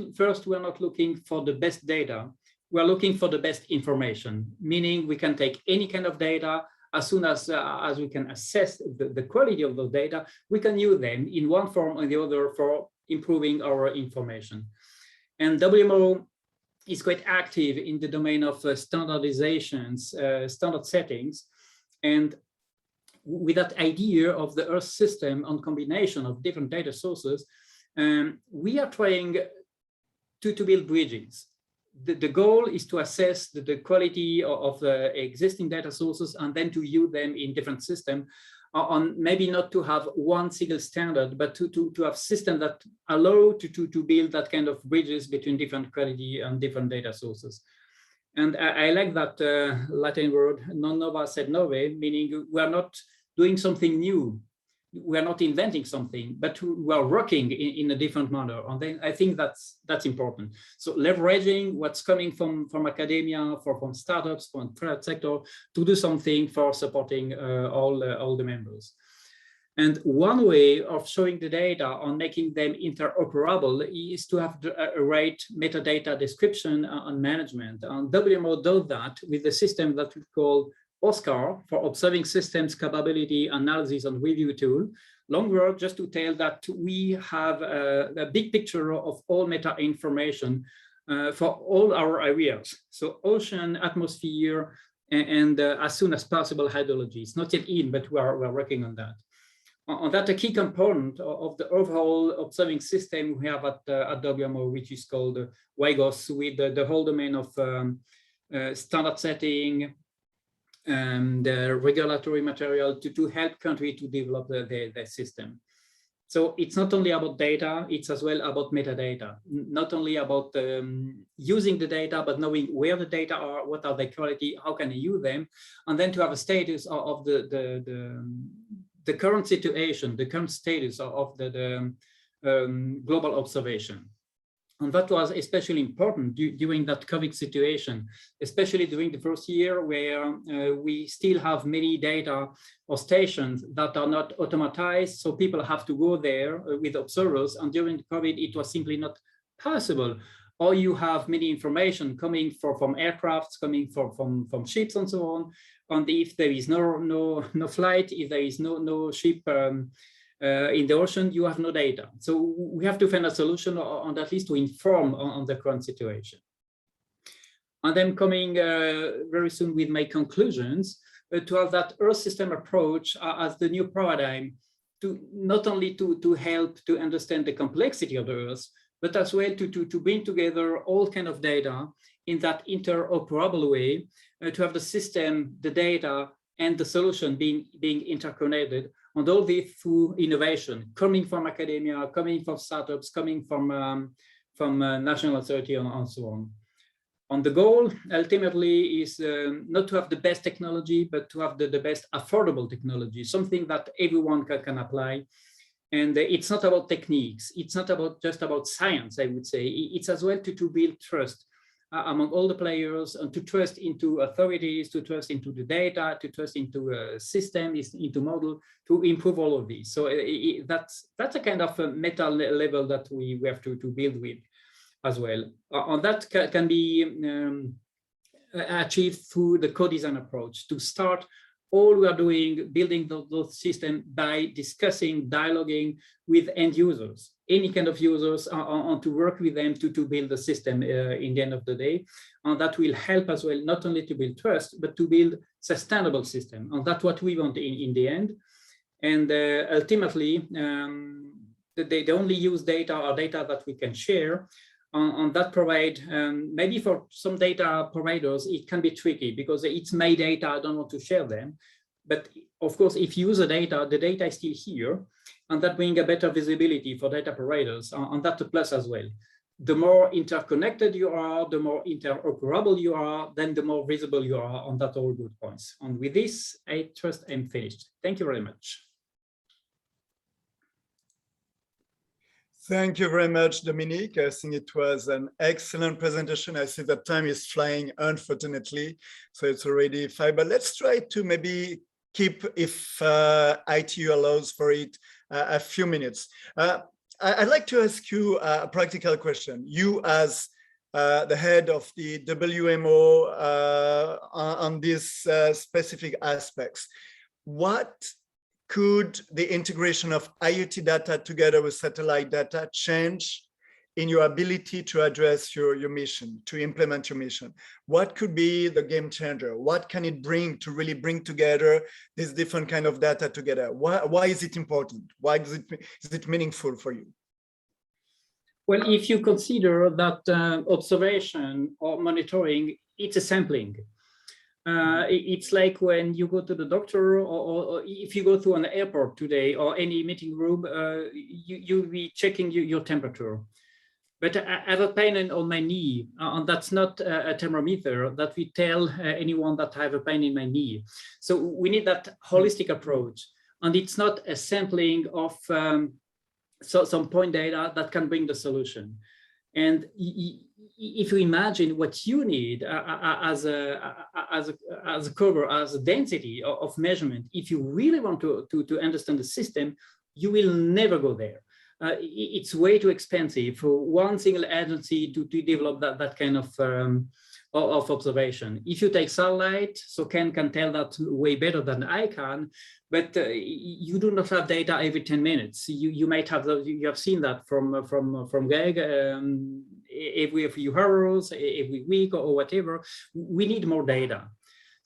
looking for the best data. We are looking for the best information, meaning we can take any kind of data, as soon as we can assess the quality of those data, we can use them in one form or the other for improving our information. And WMO is quite active in the domain of standardizations, standard settings. And with that idea of the Earth system on combination of different data sources, we are trying to build bridges. The goal is to assess the quality of the existing data sources and then to use them in different systems, on maybe not to have one single standard, but to have systems that allow to build that kind of bridges between different quality and different data sources. And I like that Latin word, non nova sed nove, meaning we are not doing something new. We are not inventing something, but we are working in a different manner. And then I think that's important. So leveraging what's coming from academia, from startups, from private sector, to do something for supporting all the members. And one way of showing the data on making them interoperable is to have a right metadata description and management. And WMO does that with the system that we call OSCAR, for Observing Systems Capability Analysis and Review Tool. Long word just to tell that we have a big picture of all meta information for all our areas. So ocean, atmosphere, and as soon as possible hydrology. It's not yet in, but we're working on that. On that, a key component of the overall observing system we have at WMO, which is called WIGOS, with the whole domain of standard setting, the regulatory material to help countries to develop their system. So it's not only about data, it's as well about metadata, not only about using the data, but knowing where the data are, what are their quality, how can I use them, and then to have a status of the current situation, the current status of the global observation. And that was especially important during that COVID situation, especially during the first year where we still have many data or stations that are not automatized. So people have to go there with observers. And during COVID, it was simply not possible. Or you have many information coming from aircrafts, coming from ships and so on. And if there is no flight, if there is no ship in the ocean, you have no data. So we have to find a solution on at least to inform on the current situation. And I'm coming very soon with my conclusions to have that Earth system approach as the new paradigm, to not only to help to understand the complexity of the Earth, but as well to bring together all kind of data in that interoperable way, to have the system, the data, and the solution being interconnected, and all this through innovation, coming from academia, coming from startups, coming from national authority, and so on. And the goal ultimately is not to have the best technology, but to have the best affordable technology, something that everyone can apply. And it's not about techniques. It's not just about science, I would say. It's as well to build trust among all the players, and to trust into authorities, to trust into the data, to trust into a system, into model, to improve all of these. So that's a kind of a meta level that we have to build with as well. And that can be achieved through the co-design approach, to start all we are doing, building those systems by discussing, dialoguing with end users, any kind of users, and to work with them to build the system in the end of the day. And that will help as well, not only to build trust, but to build sustainable system. And that's what we want in the end. And ultimately, the only use data are data that we can share. And that provide, maybe for some data providers, it can be tricky because it's my data, I don't want to share them. But of course, if you use the data is still here, and that brings a better visibility for data providers, and that's a plus as well. The more interconnected you are, the more interoperable you are, then the more visible you are, on that all good points. And with this, I trust I'm finished. Thank you very much. Thank you very much, Dominique. I think it was an excellent presentation. I see that time is flying, unfortunately, so it's already 5, but let's try to maybe keep, if ITU allows for it, a few minutes. I'd like to ask you a practical question. You as the head of the WMO on these specific aspects. What could the integration of IoT data together with satellite data change in your ability to address your mission, to implement your mission? What could be the game changer? What can it bring to really bring together these different kind of data together? Why is it important? Why is it meaningful for you? Well, if you consider that observation or monitoring, it's a sampling. It's like when you go to the doctor, or if you go to an airport today or any meeting room, you'll be checking your temperature. But I have a pain on my knee, and that's not a thermometer that we tell anyone that I have a pain in my knee. So we need that holistic approach, and it's not a sampling of some point data that can bring the solution. And if you imagine what you need as a cover, as a density of measurement, if you really want to understand the system, you will never go there. It's way too expensive for one single agency to develop that kind of observation. If you take satellite, so Ken can tell that way better than I can, but you do not have data every 10 minutes. You might have, you have seen that from Greg, every few hours, every week or whatever. We need more data.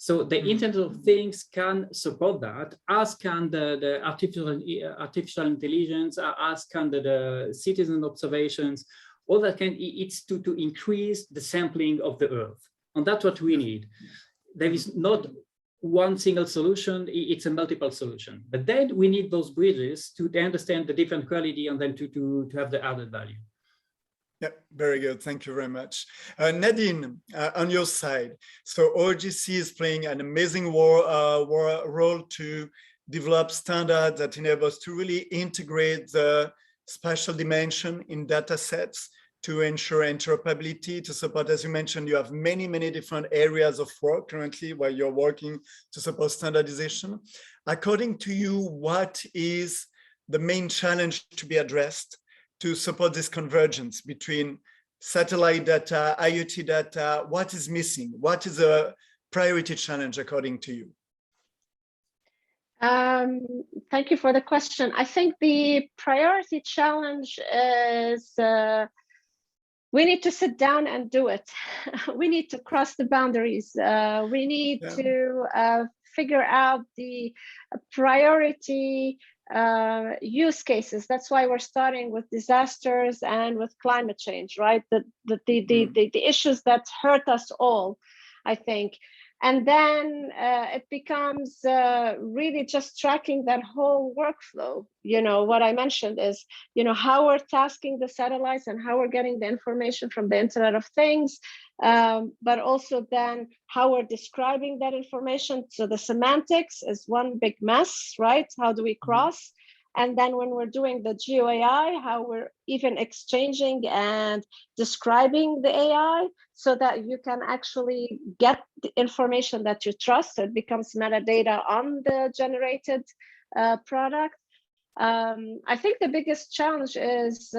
So the Internet of Things can support that, as can the artificial intelligence, as can the citizen observations. All that can, it's to increase the sampling of the Earth. And that's what we need. There is not one single solution, it's a multiple solution. But then we need those bridges to understand the different quality and then to have the added value. Yeah, very good. Thank you very much. Nadine, on your side, so OGC is playing an amazing role to develop standards that enable us to really integrate the spatial dimension in data sets to ensure interoperability, to support, as you mentioned, you have many, many different areas of work currently where you're working to support standardization. According to you, what is the main challenge to be addressed to support this convergence between satellite data, IoT data? What is missing? What is a priority challenge according to you? Thank you for the question. I think the priority challenge is we need to sit down and do it. We need to cross the boundaries. We need to figure out the priority use cases. That's why we're starting with disasters and with climate change, right? The issues that hurt us all, I think. And then it becomes really just tracking that whole workflow. You know, what I mentioned is, you know, how we're tasking the satellites and how we're getting the information from the Internet of Things, but also then how we're describing that information. So the semantics is one big mess, right? How do we cross? And then when we're doing the GeoAI, how we're even exchanging and describing the AI so that you can actually get the information that you trust. So it becomes metadata on the generated product. I think the biggest challenge is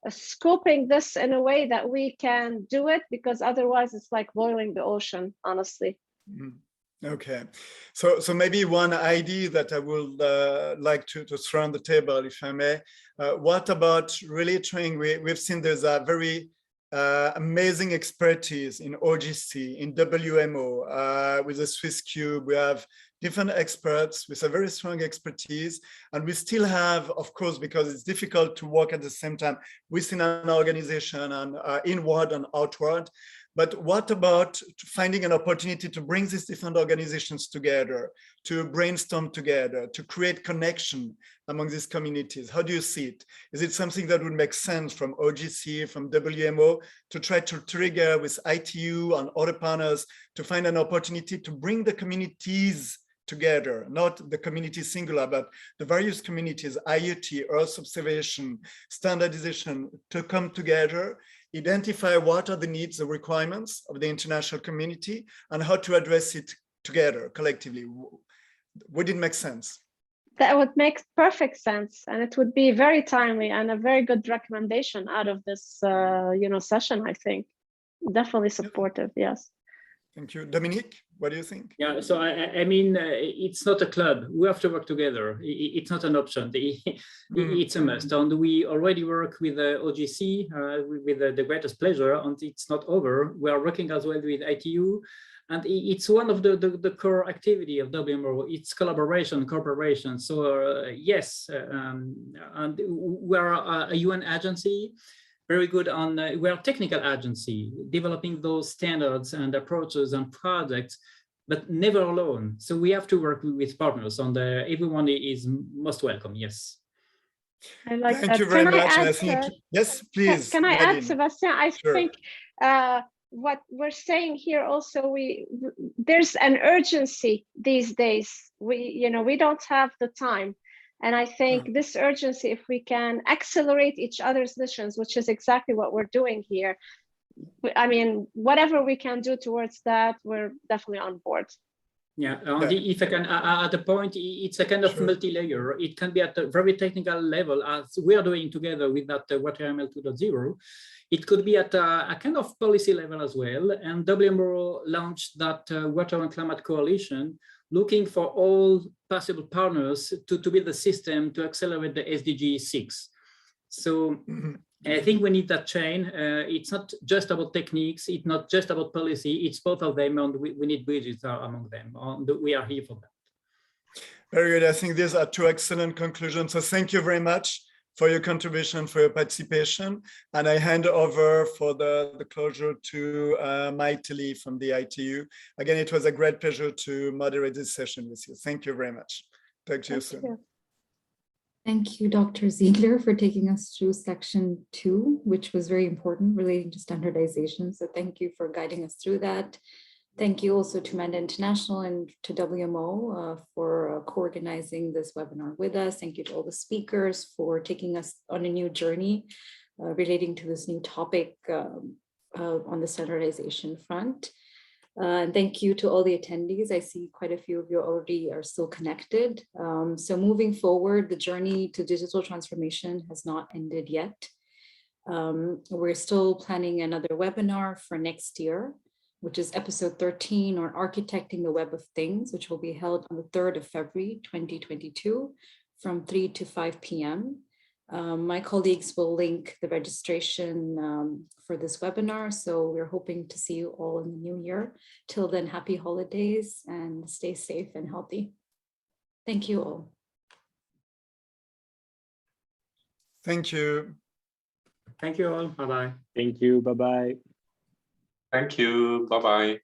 scoping this in a way that we can do it, because otherwise it's like boiling the ocean, honestly. Okay, so maybe one idea that I would like to throw on the table, if I may. What about really trying? We've seen there's a very amazing expertise in OGC, in WMO, with the Swiss Cube. We have different experts with a very strong expertise, and we still have, of course, because it's difficult to work at the same time within an organization and inward and outward. But what about finding an opportunity to bring these different organizations together, to brainstorm together, to create connection among these communities? How do you see it? Is it something that would make sense from OGC, from WMO, to try to trigger with ITU and other partners to find an opportunity to bring the communities together, not the community singular, but the various communities, IoT, Earth observation, standardization, to come together, identify what are the needs, the requirements of the international community, and how to address it together, collectively? Would it make sense? That would make perfect sense, and it would be very timely and a very good recommendation out of this, session, I think. definitely supportive. Yes. Thank you. Dominique, what do you think? Yeah, so I mean, it's not a club. We have to work together. It's not an option. It's a must. And we already work with OGC with the greatest pleasure, and it's not over. We are working as well with ITU, and it's one of the core activity of WMO. It's collaboration, cooperation. So yes, and we are a UN agency. Very good on, we are a technical agency, developing those standards and approaches and projects, but never alone. So we have to work with partners, and everyone is most welcome, yes. I like Thank that. you very Can much. I add, I think, yes, please. Can I add, Sebastian? I Sure. think what we're saying here also, there's an urgency these days. We don't have the time. And I think this urgency, if we can accelerate each other's missions, which is exactly what we're doing here, I mean, whatever we can do towards that, we're definitely on board. Yeah, if I can add a point, it's a kind of multi-layer. It can be at a very technical level, as we are doing together with that WaterML 2.0. It could be at a kind of policy level as well. And WMO launched that Water and Climate Coalition, looking for all possible partners to build a system to accelerate the SDG 6. So I think we need that chain. It's not just about techniques, it's not just about policy, it's both of them, and we need bridges among them. We are here for that. Very good. I think these are two excellent conclusions. So thank you very much for your contribution, for your participation. And I hand over for the closure to Maitili from the ITU. Again, it was a great pleasure to moderate this session with you. Thank you very much. Talk to you soon. Thank you, Dr. Ziegler, for taking us through section 2, which was very important relating to standardization. So thank you for guiding us through that. Thank you also to Mandat International and to WMO for co-organizing this webinar with us. Thank you to all the speakers for taking us on a new journey relating to this new topic on the standardization front. And thank you to all the attendees. I see quite a few of you already are still connected. So moving forward, the journey to digital transformation has not ended yet. We're still planning another webinar for next year, which is episode 13 on architecting the web of things, which will be held on the 3rd of February, 2022 from 3 to 5 p.m. My colleagues will link the registration for this webinar. So we're hoping to see you all in the new year. Till then, happy holidays and stay safe and healthy. Thank you all. Thank you. Thank you all. Bye-bye. Thank you. Bye-bye. Thank you. Bye-bye.